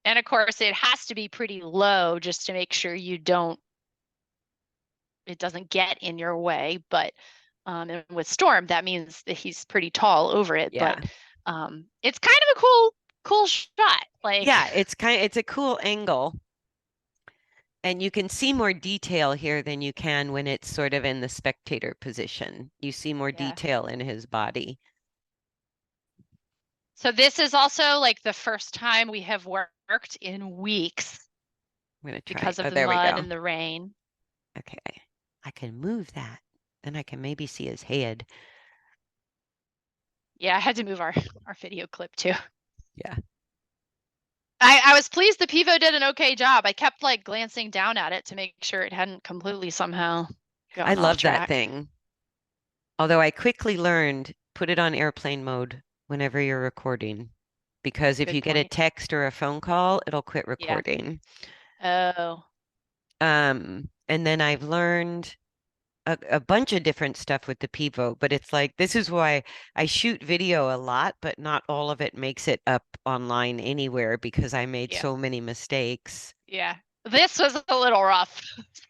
and of course, it has to be pretty low just to make sure it doesn't get in your way. But and with Storm, that means that he's pretty tall over it. But Yeah. it's kind of a cool shot. Like, Yeah, it's a cool angle. And you can see more detail here than you can when it's sort of in the spectator position. You see more yeah, detail in his body. So this is also like the first time we have worked in weeks I'm gonna try. because of Oh, the there we mud go. and the rain. Okay. I can move that. Then I can maybe see his head. Yeah, I had to move our video clip too. Yeah. I was pleased the Pivo did an okay job. I kept like glancing down at it to make sure it hadn't completely somehow I gotten off love that track. thing. Although I quickly learned, put it on airplane mode whenever you're recording. Because if Good you get a point. text or a phone call, it'll quit Yeah. recording. Oh, And then I've learned a bunch of different stuff with the Pivo, but it's like this is why I shoot video a lot, but not all of it makes it up online anywhere because I made yeah. so many mistakes. Yeah. This was a little rough.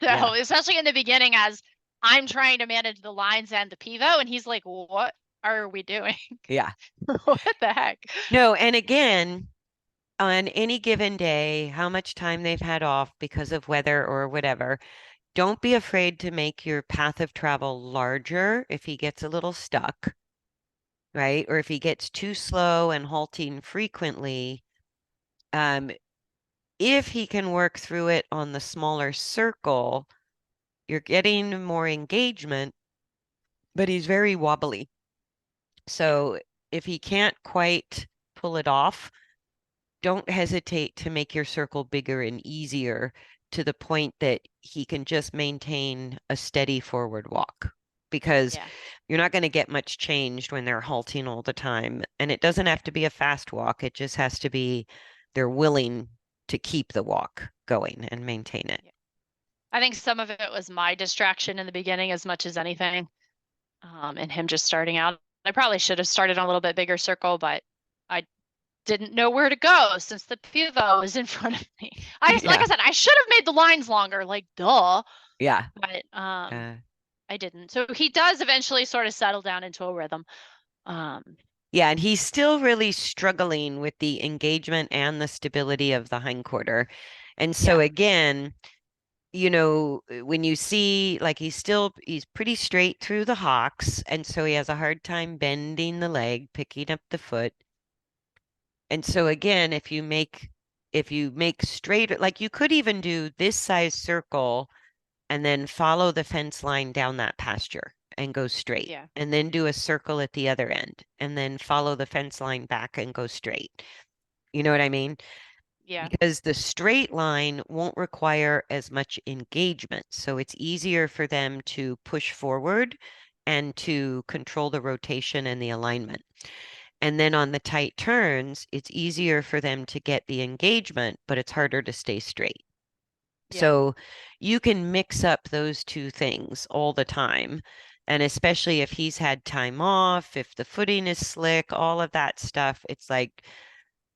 Yeah. So, especially in the beginning, as I'm trying to manage the lines and the Pivo, and he's like, what are we doing? Yeah. What the heck? No, and again, on any given day, how much time they've had off because of weather or whatever, don't be afraid to make your path of travel larger if he gets a little stuck, right? Or if he gets too slow and halting frequently. Um, if he can work through it on the smaller circle, you're getting more engagement, but he's very wobbly. Yeah. So if he can't quite pull it off, don't hesitate to make your circle bigger and easier to the point that he can just maintain a steady forward walk because Yeah. you're not going to get much changed when they're halting all the time. And it doesn't have Yeah. to be a fast walk, it just has to be they're willing to keep the walk going and maintain it. Yeah. I think some of it was my distraction in the beginning as much as anything, and him just starting out. I probably should have started on a little bit bigger circle, but I didn't know where to go since the Pivo was in front of me. Like I Yeah. said, I should have made the lines longer, like duh, Yeah. but Uh, I didn't. So he does eventually sort of settle down into a rhythm. Um, yeah. And he's still really struggling with the engagement and the stability of the hindquarter. And so yeah, again, when you see like he's pretty straight through the hocks, and so he has a hard time bending the leg, picking up the foot. And so again, if you make straight, like you could even do this size circle and then follow the fence line down that pasture and go straight, yeah, and then do a circle at the other end, and then follow the fence line back and go straight. You know what I mean? yeah, Because the straight line won't require as much engagement. So it's easier for them to push forward and to control the rotation and the alignment. And then on the tight turns, it's easier for them to get the engagement, but it's harder to stay straight. yeah, So you can mix up those two things all the time. And especially if he's had time off, if the footing is slick, all of that stuff, it's like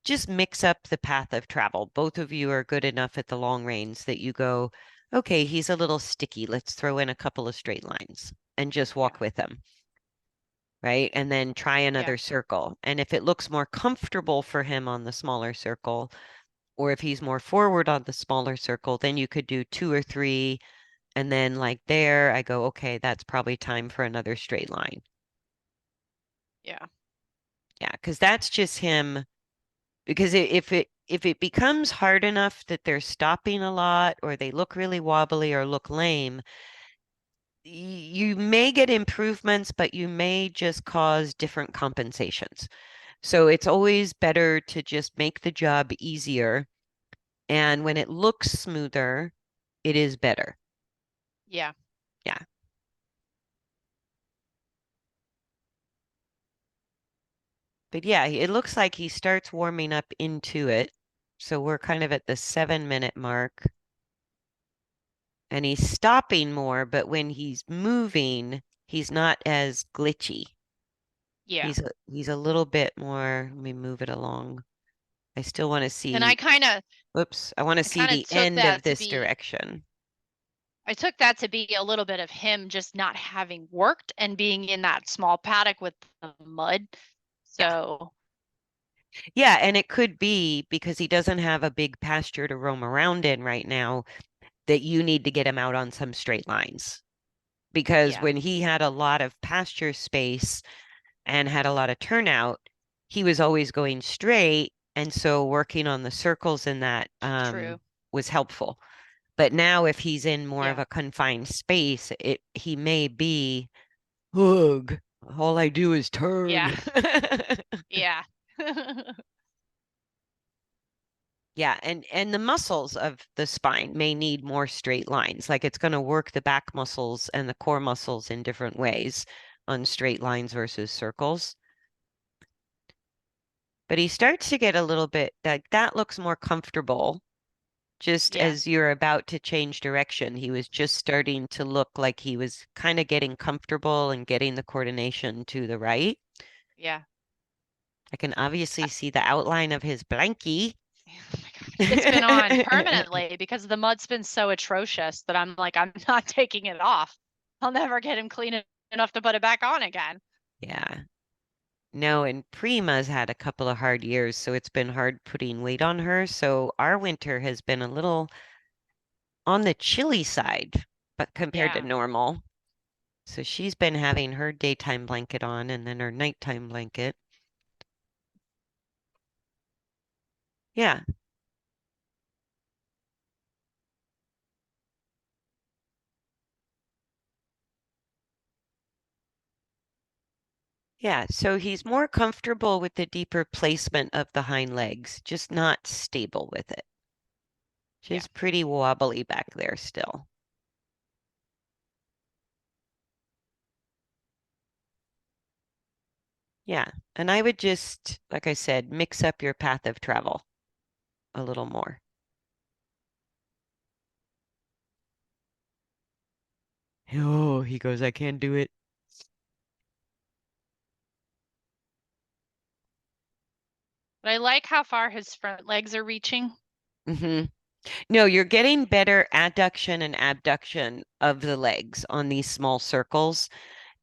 just mix up the path of travel. Both of you are good enough at the long range that you go, okay, he's a little sticky. Let's throw in a couple of straight lines and just yeah, walk with him, right? And then try yeah, another circle. And if it looks more comfortable for him on the smaller circle, or if he's more forward on the smaller circle, then you could do two or three. And then, like there, I go, okay, that's probably time for another straight line. yeah, Yeah, because that's just him. Because if it becomes hard enough that they're stopping a lot or they look really wobbly or look lame, you may get improvements, but you may just cause different compensations. So it's always better to just make the job easier. And when it looks smoother, it is better. yeah. Yeah. But yeah, it looks like he starts warming up into it. So we're kind of at the 7 minute mark. And he's stopping more, but when he's moving, he's not as glitchy. Yeah. He's a little bit more. Let me move it along. I still want to And see. Whoops, I want to I see kind of the took end of that to this be, direction. I took that to be a little bit of him just not having worked and being in that small paddock with the mud. Yeah. So, Yeah, and it could be because he doesn't have a big pasture to roam around in right now that you need to get him out on some straight lines. Because yeah, when he had a lot of pasture space and had a lot of turnout, he was always going straight. And so working on the circles in that True. was helpful. But now if he's in more of Yeah. a confined space, he may be, ugh, all I do is Yeah. turn. Yeah. Yeah, and the muscles of the spine may need more straight lines. Like it's going to work the back muscles and the core muscles in different ways on straight lines versus circles. But he starts to get a little bit like that looks more comfortable just Yeah. as you're about to change direction. He was just starting to look like he was kind of getting comfortable and getting the coordination to the right. Yeah. I can obviously see the outline of his blankie. Oh my God. It's been on permanently because the mud's been so atrocious that I'm like, I'm not taking it off. I'll never get him clean enough to put it back on again. Yeah. No, and Prima's had a couple of hard years, so it's been hard putting weight on her. So our winter has been a little on the chilly side, but compared to Yeah. normal. So she's been having her daytime blanket on and then her nighttime blanket. Yeah. Yeah. So he's more comfortable with the deeper placement of the hind legs, just not stable with it. Yeah. Just pretty wobbly back there still. Yeah. And I would just, like I said, mix up your path of travel a little more. Oh, he goes, I can't do it. But I like how far his front legs are reaching. Hmm. No, you're getting better adduction and abduction of the legs on these small circles,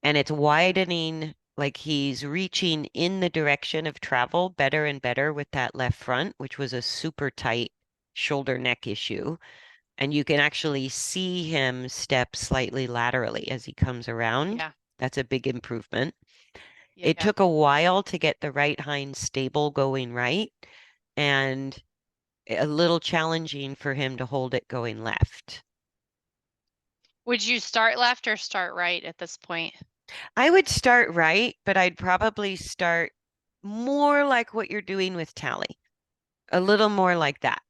and it's widening, like he's reaching in the direction of travel better and better with that left front, which was a super tight shoulder neck issue. And you can actually see him step slightly laterally as he comes around. Yeah. That's a big improvement. It Yeah. took a while to get the right hind stable going right, and a little challenging for him to hold it going left. Would you start left or start right at this point? I would start right, but I'd probably start more like what you're doing with Tally, a little more like that,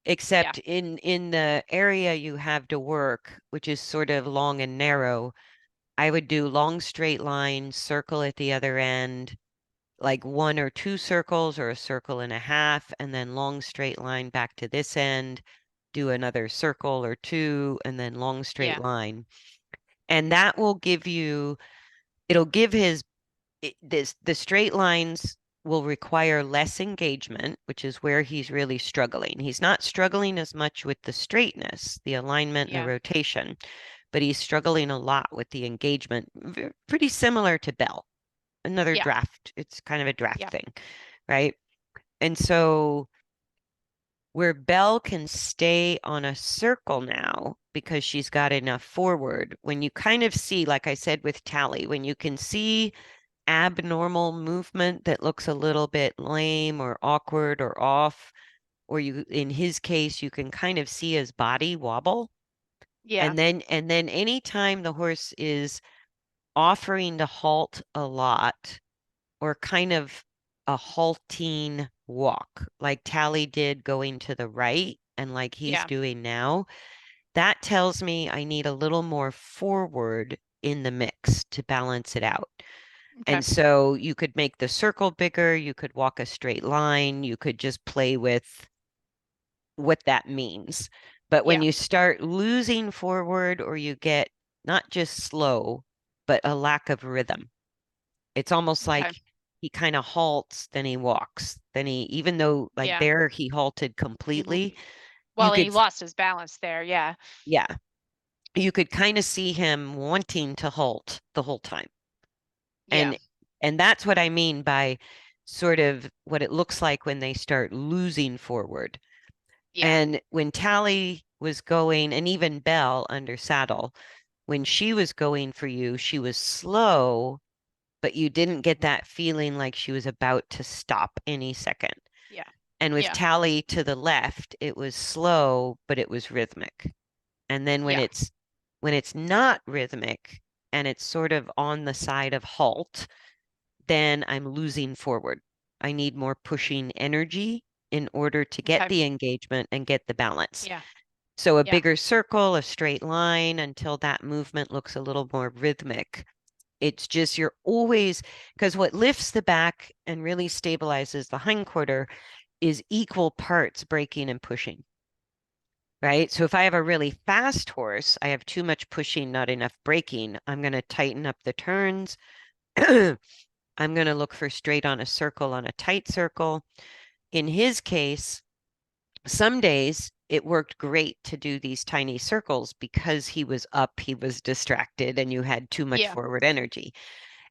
Yeah. except in the area you have to work, which is sort of long and narrow. I would do long straight line, circle at the other end, like one or two circles or a circle and a half, and then long straight line back to this end, do another circle or two, and then long straight Yeah. line. And that will give you, it'll give the straight lines will require less engagement, which is where he's really struggling. He's not struggling as much with the straightness, the alignment, and the Yeah. rotation, but he's struggling a lot with the engagement, pretty similar to Bell. Another Yeah. draft. It's kind of a draft Yeah. thing, right? And so where Belle can stay on a circle now because she's got enough forward, when you kind of see, like I said with Tally, when you can see abnormal movement that looks a little bit lame or awkward or off, or you, in his case, you can kind of see his body wobble. Yeah. And then anytime the horse is offering to halt a lot or kind of a halting walk, like Tally did going to the right and like he's Yeah. doing now, that tells me I need a little more forward in the mix to balance it out. Okay. And so you could make the circle bigger, you could walk a straight line, you could just play with what that means. But when Yeah. you start losing forward or you get not just slow, but a lack of rhythm, it's almost Okay. like he kind of halts, then he walks. Then he, even though like Yeah. there he halted completely, you Well, and he could, lost his balance there. Yeah. yeah, you could kind of see him wanting to halt the whole time. Yeah. And and that's what I mean by sort of what it looks like when they start losing forward. Yeah. And when Tally was going, and even Belle under saddle, when she was going for you, she was slow, but you didn't get that feeling like she was about to stop any second. Yeah. And with Yeah. Tally to the left, it was slow, but it was rhythmic. And then Yeah. when it's not rhythmic and it's sort of on the side of halt, then I'm losing forward. I need more pushing energy in order to get Okay. the engagement and get the balance. Yeah. So a Yeah. bigger circle, a straight line until that movement looks a little more rhythmic. It's just you're always, because what lifts the back and really stabilizes the hindquarter is equal parts braking and pushing, right? So if I have a really fast horse, I have too much pushing, not enough braking. I'm going to tighten up the turns. I'm going to look for straight on a circle on a tight circle. In his case, some days it worked great to do these tiny circles because he was up, he was distracted, and you had too much Yeah. forward energy.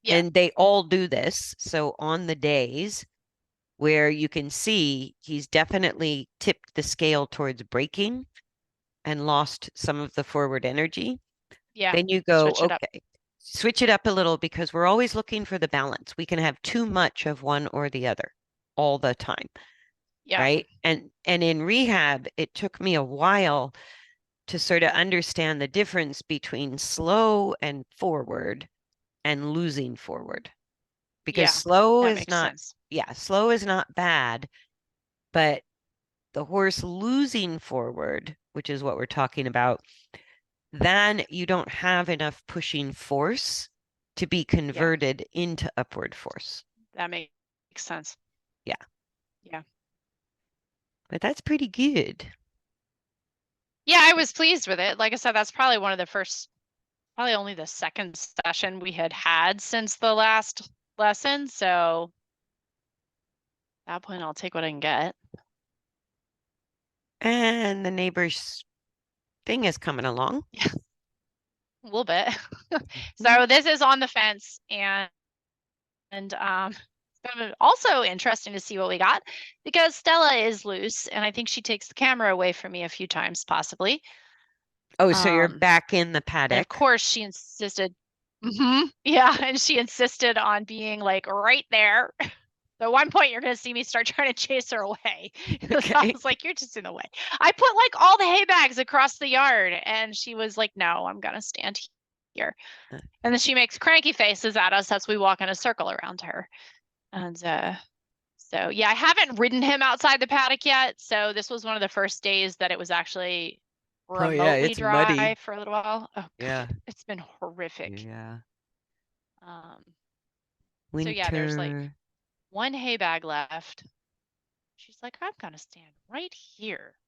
Yeah. And they all do this. So on the days where you can see he's definitely tipped the scale towards braking and lost some of the forward energy, Yeah. then you go, Switch it up. okay, switch it up a little because we're always looking for the balance. We can have too much of one or the other all the time, Yeah. right? And in rehab, it took me a while to sort of understand the difference between slow and forward and losing forward. Because Yeah. slow That is makes not, sense. yeah, slow is not bad, but the horse losing forward, which is what we're talking about, then you don't have enough pushing force to be Yeah. converted into upward force. That makes sense. Yeah, Yeah. but that's pretty good. Yeah, I was pleased with it. Like I said, that's probably one of the first, probably only the second session we had had since the last lesson. So at that point, I'll take what I can get. And the neighbor's thing is coming along. Yeah, a little bit. Mhm. So this is on the fence, and it's been also interesting to see what we got because Stella is loose, and I think she takes the camera away from me a few times, possibly. Oh, so you're Um, back in the and of paddock. course she insisted. Yeah, and she insisted on being like right there. So at one point, you're going to see me start trying to chase her away. I Okay. was like, you're just in the way. I put like all the hay bags across the yard, and she was like, no, I'm going to stand here. Uh, And then she makes cranky faces at us as we walk in a circle around her. And so, yeah, I haven't ridden him outside the paddock yet. So this was one of the first days that it was actually Oh yeah, remotely it's muddy. dry for a little while. Oh, Yeah. God, it's been horrific. Yeah. Um, so, yeah, there's like Winter. one hay bag left. She's like, I'm gonna stand right here,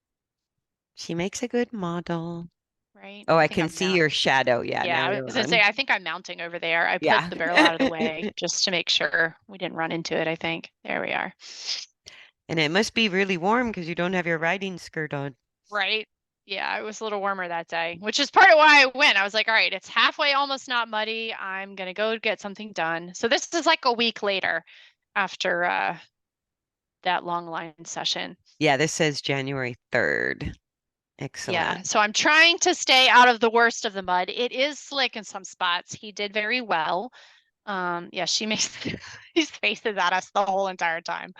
She makes a good model. right? Oh, I I think can I'm see mount. your shadow. Yeah, Yeah, now I you're was gonna say, on. I think I'm mounting over there. I put Yeah. the barrel out of the way just to make sure we didn't run into it, I think. There we are. And it must be really warm because you don't have your riding skirt on. Right? Yeah, it was a little warmer that day, which is part of why I went. I was like, all right, it's halfway almost not muddy. I'm gonna go get something done. So this is like a week later after that long line session. Yeah, this says January 3rd. Excellent. Yeah, so I'm trying to stay out of the worst of the mud. It is slick in some spots. He did very well. Yeah, she makes these faces at us the whole entire time.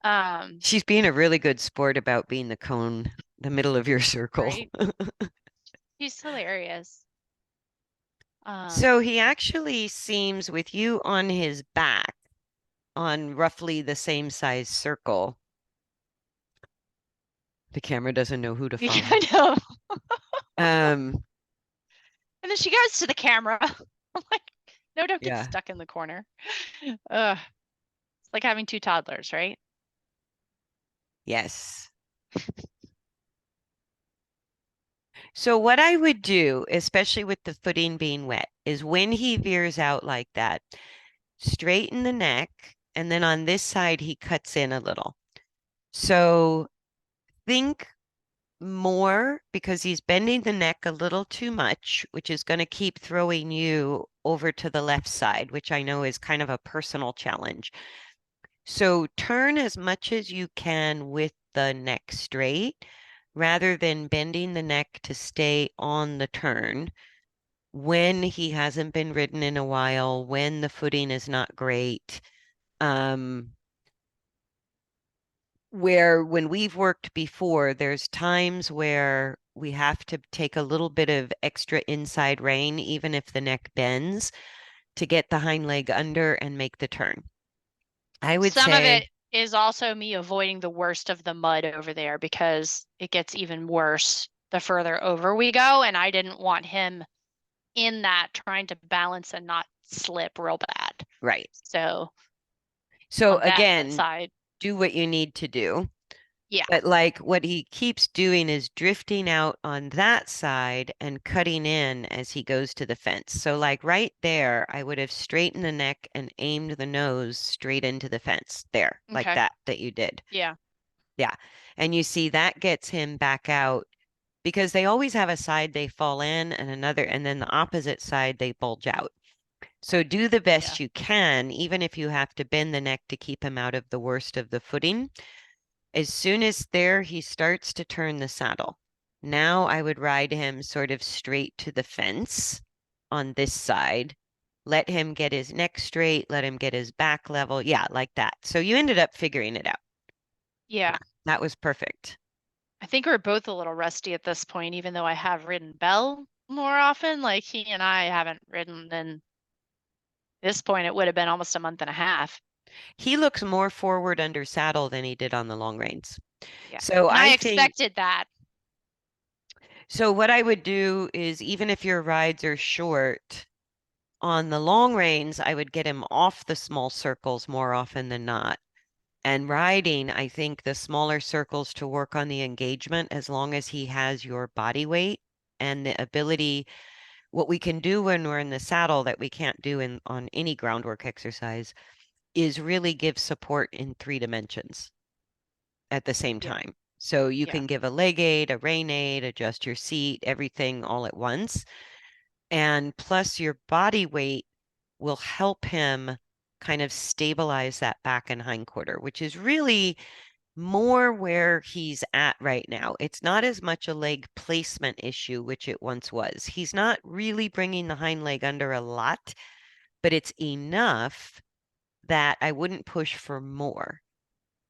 Um, She's being a really good sport about being the cone, the middle of your circle. right? He's hilarious. So he Yeah. actually seems with you on his back on roughly the same size circle. The camera doesn't know who to Yeah, follow. I know. Um, And then she goes to the camera. I'm like, no, don't get yeah, stuck in the corner. Ugh, it's like having two toddlers, right? yes. So what I would do, especially with the footing being wet, is when he veers out like that, straighten the neck, and then on this side he cuts in a little. So think more because he's bending the neck a little too much, which is going to keep throwing you over to the left side, which I know is kind of a personal challenge. So turn as much as you can with the neck straight rather than bending the neck to stay on the turn. when he hasn't been ridden in a while, when the footing is not great. Um, where when we've worked before, there's times where we have to take a little bit of extra inside rein, even if the neck bends, to get the hind leg under and make the turn. I would Some of say, it is also me avoiding the worst of the mud over there because it gets even worse the further over we go. And I didn't want him in that trying to balance and not slip real bad. right. So So on that again, side, do what you need to do. yeah, But like what he keeps doing is drifting out on that side and cutting in as he goes to the fence. So like right there, I would have straightened the neck and aimed the nose straight into the fence there, like okay, that you did. yeah, Yeah. And you see that gets him back out because they always have a side they fall in and another, and then the opposite side they bulge out. So do the yeah, best you can, even if you have to bend the neck to keep him out of the worst of the footing. As soon as there, he starts to turn the saddle. Now I would ride him sort of straight to the fence on this side. Let him get his neck straight, let him get his back level. Yeah, like that. So you ended up figuring it out. yeah. Yeah, that was perfect. I think we're both a little rusty at this point, even though I have ridden Belle more often. Like he and I haven't ridden in this point, it would have been almost a month and a half. He looks more forward under saddle than he did on the long reins. Yeah. So And I I think, expected that. so what I would do is even if your rides are short, on the long reins, I would get him off the small circles more often than not. And riding, I think the smaller circles to work on the engagement as long as he has your body weight and the ability. What we can do when we're in the saddle that we can't do in on any groundwork exercise is really give support in 3 dimensions at the same Yeah. time. So you Yeah. can give a leg aid, a rein aid, adjust your seat, everything all at once. And plus your body weight will help him kind of stabilize that back and hind quarter, which is really more where he's at right now. It's not as much a leg placement issue, which it once was. He's not really bringing the hind leg under a lot, but it's enough that I wouldn't push for more.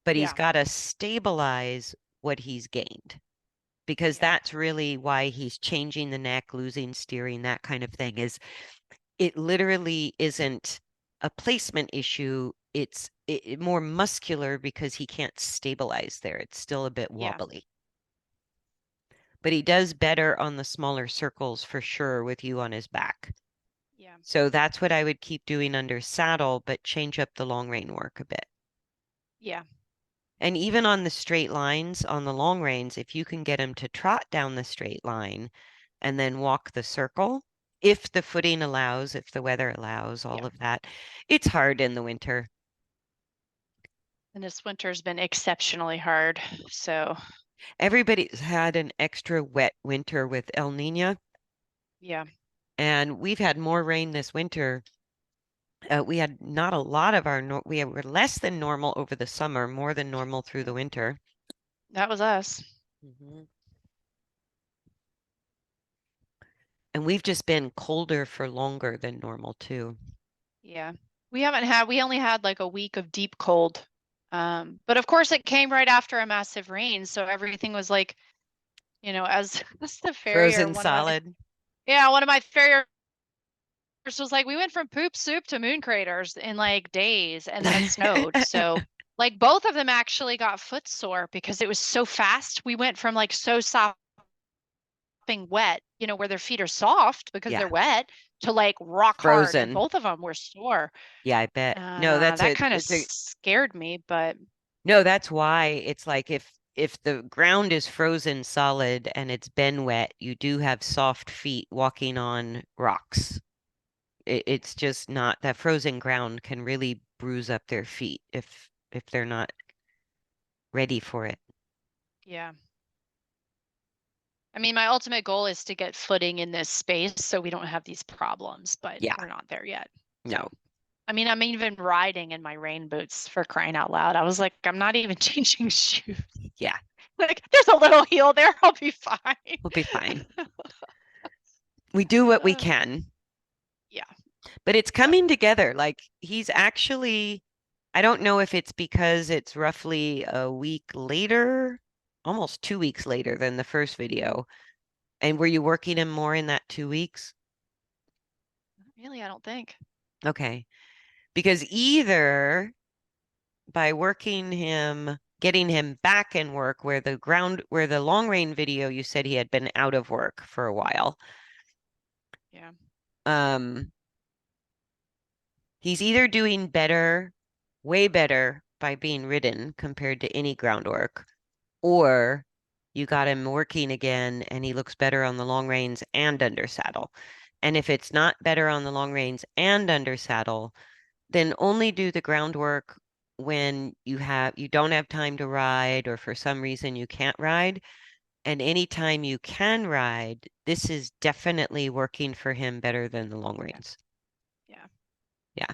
But he's Yeah. got to stabilize what he's gained because Yeah. that's really why he's changing the neck, losing steering, that kind of thing is it literally isn't a placement issue. It's more muscular because he can't stabilize there. It's still a bit Yeah. wobbly. But he does better on the smaller circles for sure with you on his back. Yeah. So that's what I would keep doing under saddle, but change up the long rein work a bit. Yeah. And even on the straight lines on the long reins, if you can get him to trot down the straight line and then walk the circle, if the footing allows, if the weather allows, all Yeah. of that. It's hard in the winter. And this winter's been exceptionally hard. So, Everybody's had an extra wet winter with El Nino, yeah. and we've had more rain this winter. We had not a lot of our, we were less than normal over the summer, more than normal through the winter. That was us. Mhm. And we've just been colder for longer than normal too. Yeah. We only had like a week of deep cold. But of course it came right after a massive rain. So everything was like, as, as the farrier, Frozen solid. one of my farriers was like, we went from poop soup to moon craters in like days and then it snowed. So like both of them actually got footsore because it was so fast. We went from like so sopping wet, where their feet are soft because Yeah, they're wet, to like rock hard, and frozen. both of them were sore. Yeah, I bet. And No, that kind of scared me, but no, that's why it's like if the ground is frozen solid and it's been wet, you do have soft feet walking on rocks. It's just not that frozen ground can really bruise up their feet if they're not ready for it. yeah. I mean, my ultimate goal is to get footing in this space so we don't have these problems, but Yeah, we're not there yet. no, So, I mean, I'm even riding in my rain boots for crying out loud. I was like, I'm not even changing shoes. yeah, Like, there's a little heel there. I'll be fine. we'll be fine. We do what we Uh, can, yeah. but it's Yep. coming together. Like he's actually, I don't know if it's because it's roughly a week later, almost 2 weeks later than the first video. And were you working him more in that 2 weeks? Really, I don't think. Okay. Because either by working him, getting him back in work where the long range video, you said he had been out of work for a while. Yeah. Um, he's either doing better, way better by being ridden compared to any groundwork, or you got him working again and he looks better on the long reins and under saddle. And if it's not better on the long reins and under saddle, then only do the groundwork when you don't have time to ride or for some reason you can't ride. And anytime you can ride, this is definitely working for him better than the long Yeah. reins. Yeah. Yeah.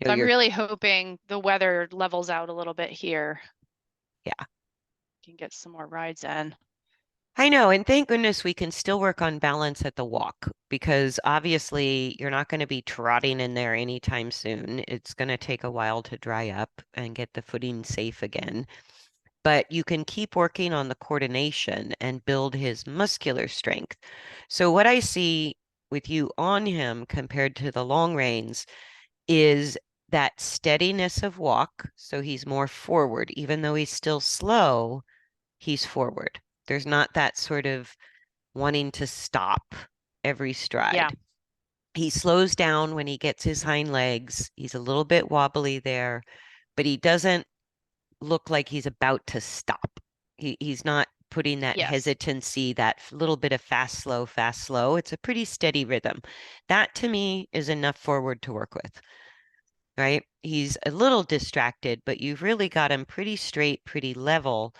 So I'm You're really hoping the weather levels out a little bit here. yeah. Can get some more rides in. I know, and thank goodness we can still work on balance at the walk because obviously you're not going to be trotting in there anytime soon. It's going to take a while to dry up and get the footing safe again. But you can keep working on the coordination and build his muscular strength. So what I see with you on him compared to the long reins is that steadiness of walk. So he's more forward, even though he's still slow, he's forward. There's not that sort of wanting to stop every Yeah. stride. He slows down when he gets his hind legs. He's a little bit wobbly there, but he doesn't look like he's about to stop. He's not putting that Yes. hesitancy, that little bit of fast, slow, fast, slow. It's a pretty steady rhythm. That to me is enough forward to work with, right? He's a little distracted, but you've really got him pretty straight, pretty level.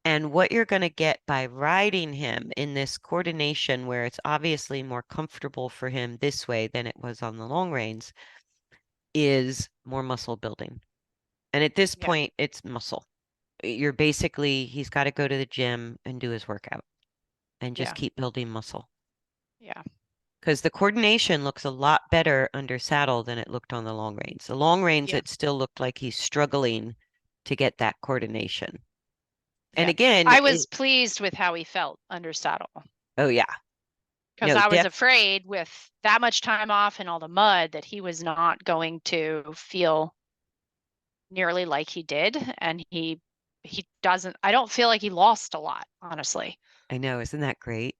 And what you're going to get by riding him in this coordination where it's obviously more comfortable for him this way than it was on the long reins is more muscle building. And at this Yeah. point, it's muscle. He's got to go to the gym and do his workout and just Yeah. keep building muscle. Yeah. Because the coordination looks a lot better under saddle than it looked on the long reins. The long reins, Yeah. it still looked like he's struggling to get that coordination. And Yeah. again, I was pleased with how he felt under saddle oh yeah, because no, I was afraid with that much time off and all the mud that he was not going to feel nearly like he did. And he doesn't, I don't feel like he lost a lot, honestly. I know, isn't that great?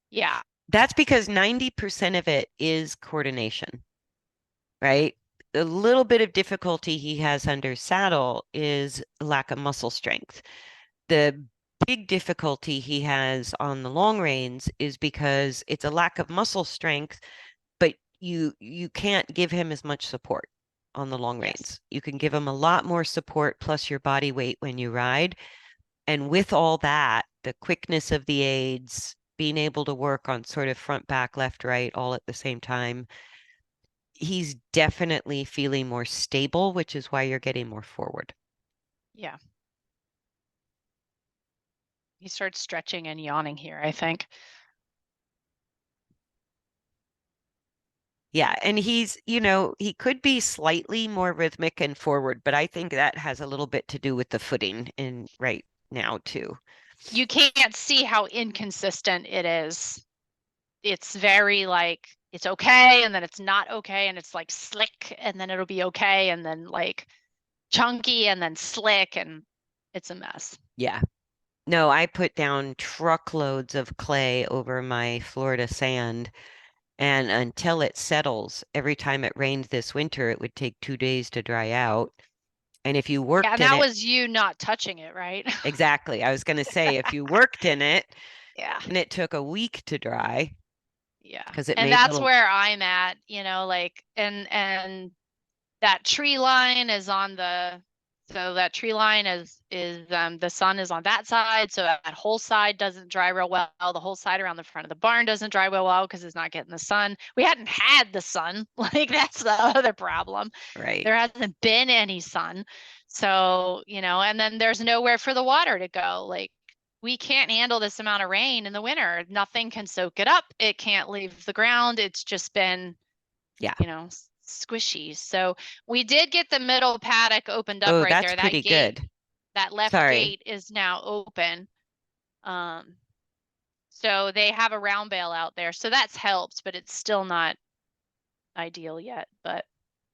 Yeah. That's because 90% of it is coordination, right? A little bit of difficulty he has under saddle is lack of muscle strength. The big difficulty he has on the long reins is because it's a lack of muscle strength, but you can't give him as much support on the long Yes. reins. You can give him a lot more support plus your body weight when you ride. And with all that, the quickness of the aids, being able to work on sort of front, back, left, right, all at the same time, he's definitely feeling more stable, which is why you're getting more forward. Yeah. He starts stretching and yawning here, I think. Yeah, and he could be slightly more rhythmic and forward, but I think that has a little bit to do with the footing in right now too. You can't see how inconsistent it is. It's very like it's okay and then it's not okay and it's like slick and then it'll be okay and then like chunky and then slick and it's a mess. Yeah. No, I put down truckloads of clay over my Florida sand, and until it settles, every time it rained this winter, it would take 2 days to dry out. And if you Yeah, worked and in that it, was you not touching it, right? exactly, I was going to say, if you worked in it Yeah. and it took a week to dry Yeah. because it And made that's little, where I'm at, like and that tree line is on the so that tree line is the sun is on that side, so that whole side doesn't dry real well. The whole side around the front of the barn doesn't dry real well because it's not getting the sun. We hadn't had the sun. Like that's the other problem. right? There hasn't been any sun. So, and then there's nowhere for the water to go. Like we can't handle this amount of rain in the winter. Nothing can soak it up. It can't leave the ground. It's just been, Yeah. squishy. So we did get the middle paddock opened up Oh, right that's there. That pretty gate, good. that left Sorry. gate is now open. Um, so they have a round bale out there. So that's helped, but it's still not ideal yet, but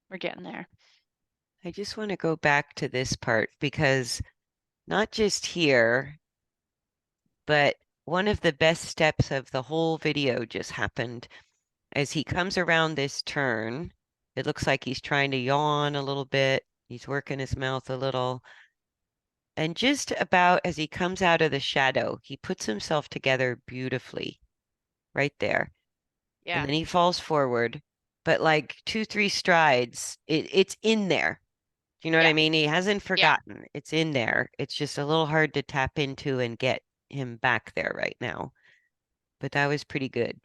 we're getting there. I just want to go back to this part because not just here, but one of the best steps of the whole video just happened as he comes around this turn. It looks like he's trying to yawn a little bit. He's working his mouth a little. And just about as he comes out of the shadow, he puts himself together beautifully right there. And Yeah. then he falls forward, but like two, three strides, it's in there. Do you know what I Yeah. mean? He hasn't Yeah. forgotten. It's in there. It's just a little hard to tap into and get him back there right now. But that was pretty good.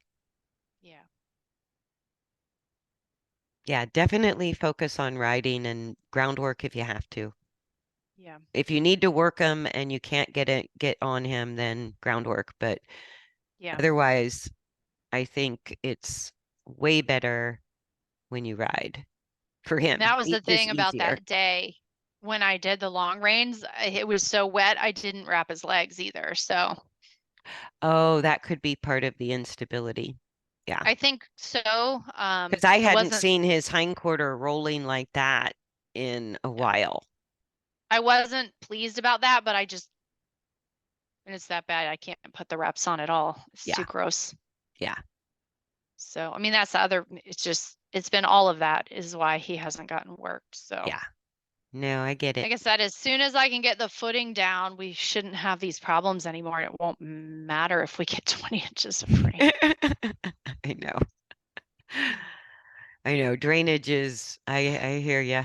Yeah. Yeah, definitely focus on riding and groundwork if you have to. Yeah. If you need to work him and you can't get on him, then groundwork. But Yeah. otherwise, I think it's way better when you ride for And him. that was the Just thing about easier. that day when I did the long reins. It was so wet, I didn't wrap his legs either. So Oh, that could be part of the instability. Yeah. I think so. Because I I hadn't wasn't seen his hindquarter rolling like that in a yeah, while. I wasn't pleased about that, but I just when it's that bad, I can't put the reps on at all. It's too Yeah. gross. Yeah. So I mean that's the other it's been all of that is why he hasn't gotten worked. So Yeah. No, I get it. like I said, as soon as I can get the footing down, we shouldn't have these problems anymore. It won't matter if we get 20 inches of rain. I know. I know. Drainage is, I hear you.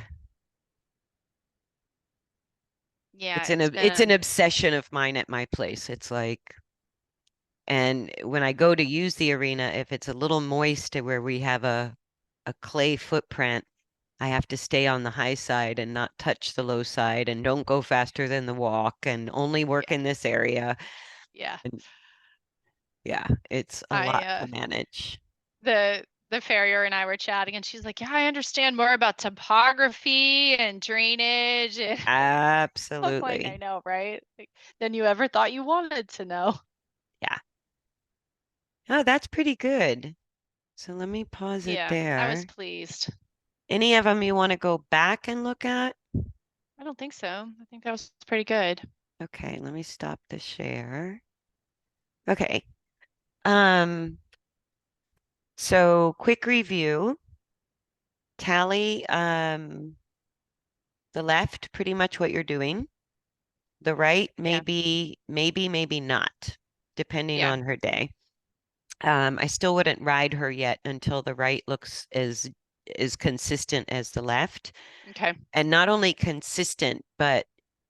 Yeah, It's it's it's an been obsession of mine at my place. It's like, and when I go to use the arena, if it's a little moist to where we have a clay footprint, I have to stay on the high side and not touch the low side and don't go faster than the walk and only work yeah, in this area. yeah. And yeah, it's a I lot to manage. the farrier and I were chatting and she's like, "Yeah, I understand more about topography and drainage." And I'm like, "I Absolutely. know, right? Like, than you ever thought you wanted to know." Yeah. Oh, that's pretty good. So let me pause it Yeah, I was there. pleased. Any of them you want to go back and look at? I don't think so. I think that was pretty good. Okay, let me stop the share. Okay. Um, so quick review. Tally, the left, pretty much what you're doing. The right, Yeah, maybe not, depending yeah, on her day. I still wouldn't ride her yet until the right looks as consistent as the left. okay, And not only consistent, but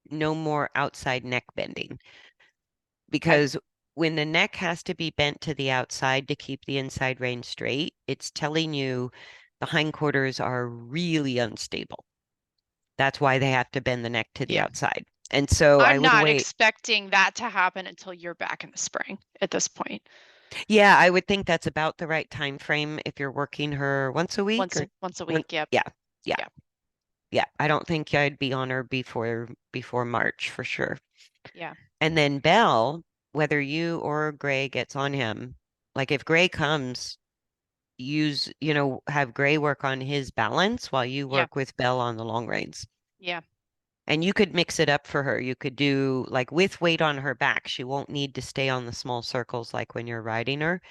no more outside neck bending. okay, Because when the neck has to be bent to the outside to keep the inside rein straight, it's telling you the hindquarters are really unstable. That's why they have to bend the neck to the yeah. outside. And so I I'm would not wait. expecting that to happen until you're back in the spring at this point. Yeah, I would think that's about the right time frame if you're working her once a week or Once a one. week. Yep. Yeah, yeah, Yeah. yeah. I don't think I'd be on her before March for sure. Yeah. And then Bell, whether you or Gray gets on him, like if Gray comes, have Gray work on his balance while you Yeah. work with Bell on the long reins. Yeah. And you could mix it up for her. You could do like with weight on her back. She won't need to stay on the small circles like when you're riding her.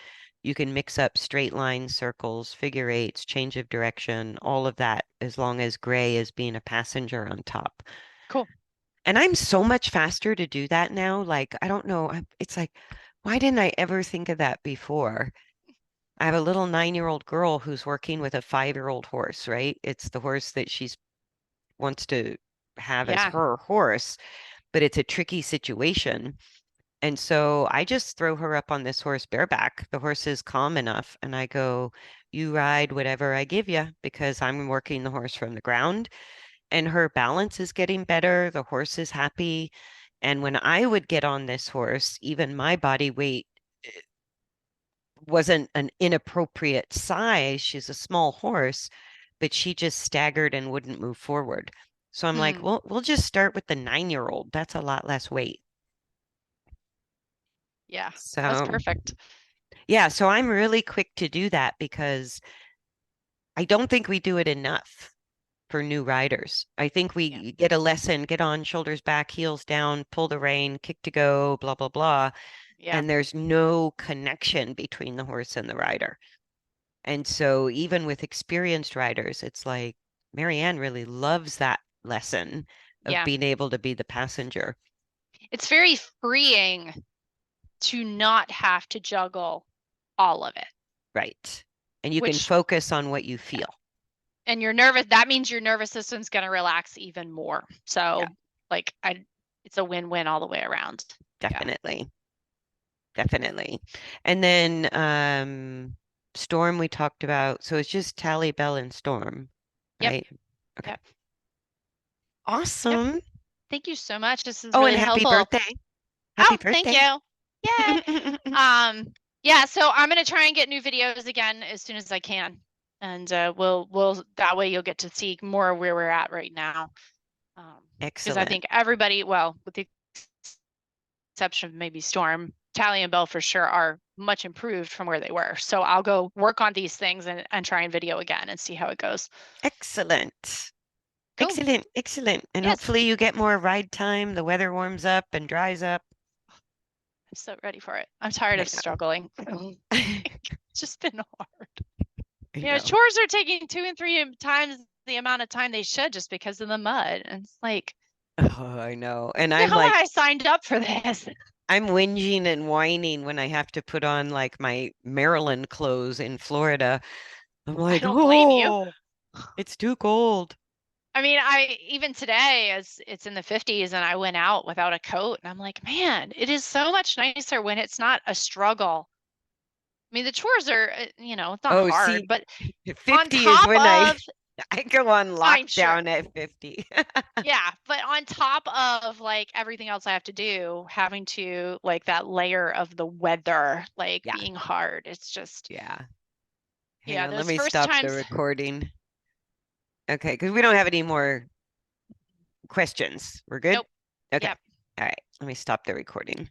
You can mix up straight lines, circles, figure eights, change of direction, all of that, as long as Gray is being a passenger on top. Cool. And I'm so much faster to do that now. Like, I don't know. It's like, why didn't I ever think of that before? I have a little 9-year-old girl who's working with a 5-year-old horse, right? It's the horse that she's wants to have as Yeah. her horse, but it's a tricky situation. And so I just throw her up on this horse bareback. The horse is calm enough, and I go, "You ride whatever I give you," because I'm working the horse from the ground, and her balance is getting better. The horse is happy, And when I would get on this horse, even my body weight wasn't an inappropriate size. She's a small horse, but she just staggered and wouldn't move forward. So I'm like, Mm, well, we'll just start with the 9-year-old. That's a lot less weight. yeah, that's So, perfect. yeah, so I'm really quick to do that because I don't think we do it enough for new riders. I think Yeah, we get a lesson, get on, shoulders back, heels down, pull the rein, kick to go, blah, blah, blah. yeah, And there's no connection between the horse and the rider. And so even with experienced riders, it's like Marianne really loves that lesson of yeah. being able to be the passenger. It's very freeing to not have to juggle all of it, Right. And you can which, focus on what you yeah. feel. And you're nervous, that means your nervous system's going to relax even more. Yeah, So, like, it's a win-win all the way around. Yeah. definitely. Definitely. And then Storm we talked about. So it's just Tally, Bell, and Storm, Yep. right? Okay. Yep. Yep. Awesome. Thank you so much. This is Oh, and really happy helpful. birthday. Happy Oh, thank birthday. you. Yay. Yeah, so I'm gonna try and get new videos again as soon as I can. And we'll that way you'll get to see more of where we're at right now. Because I Excellent. think everybody, well, with the exception of maybe Storm, Tally and Bell for sure are much improved from where they were. So I'll go work on these things and try and video again and see how it goes. Excellent. Cool. Excellent. Excellent. And Yes. hopefully you get more ride time. The weather warms up and dries up. I'm so ready for it. I'm tired I of struggling. It's just been hard. I You know, know. chores are taking 2 and 3 times the amount of time they should just because of the mud. And it's like, Oh, I know. And you I'm know why like, I signed up for this? I'm whinging and whining when I have to put on like my Maryland clothes in Florida. I'm I like, don't blame you. oh, it's too cold. I mean, I even today, as it's in the 50s, and I went out without a coat, and I'm like, man, it is so much nicer when it's not a struggle. I mean, the chores are, it's not Oh, hard, see, but on 50 is top when I of, I go on I'm sure, lockdown at 50. yeah, but on top of like everything else I have to do, having to like that layer of the weather, like Yeah, being hard, it's just, yeah. Hang yeah, on, let those me first stop the times. recording. Okay, because we don't have any more questions. We're good? Nope. Okay. Yep. All right, let me stop the recording.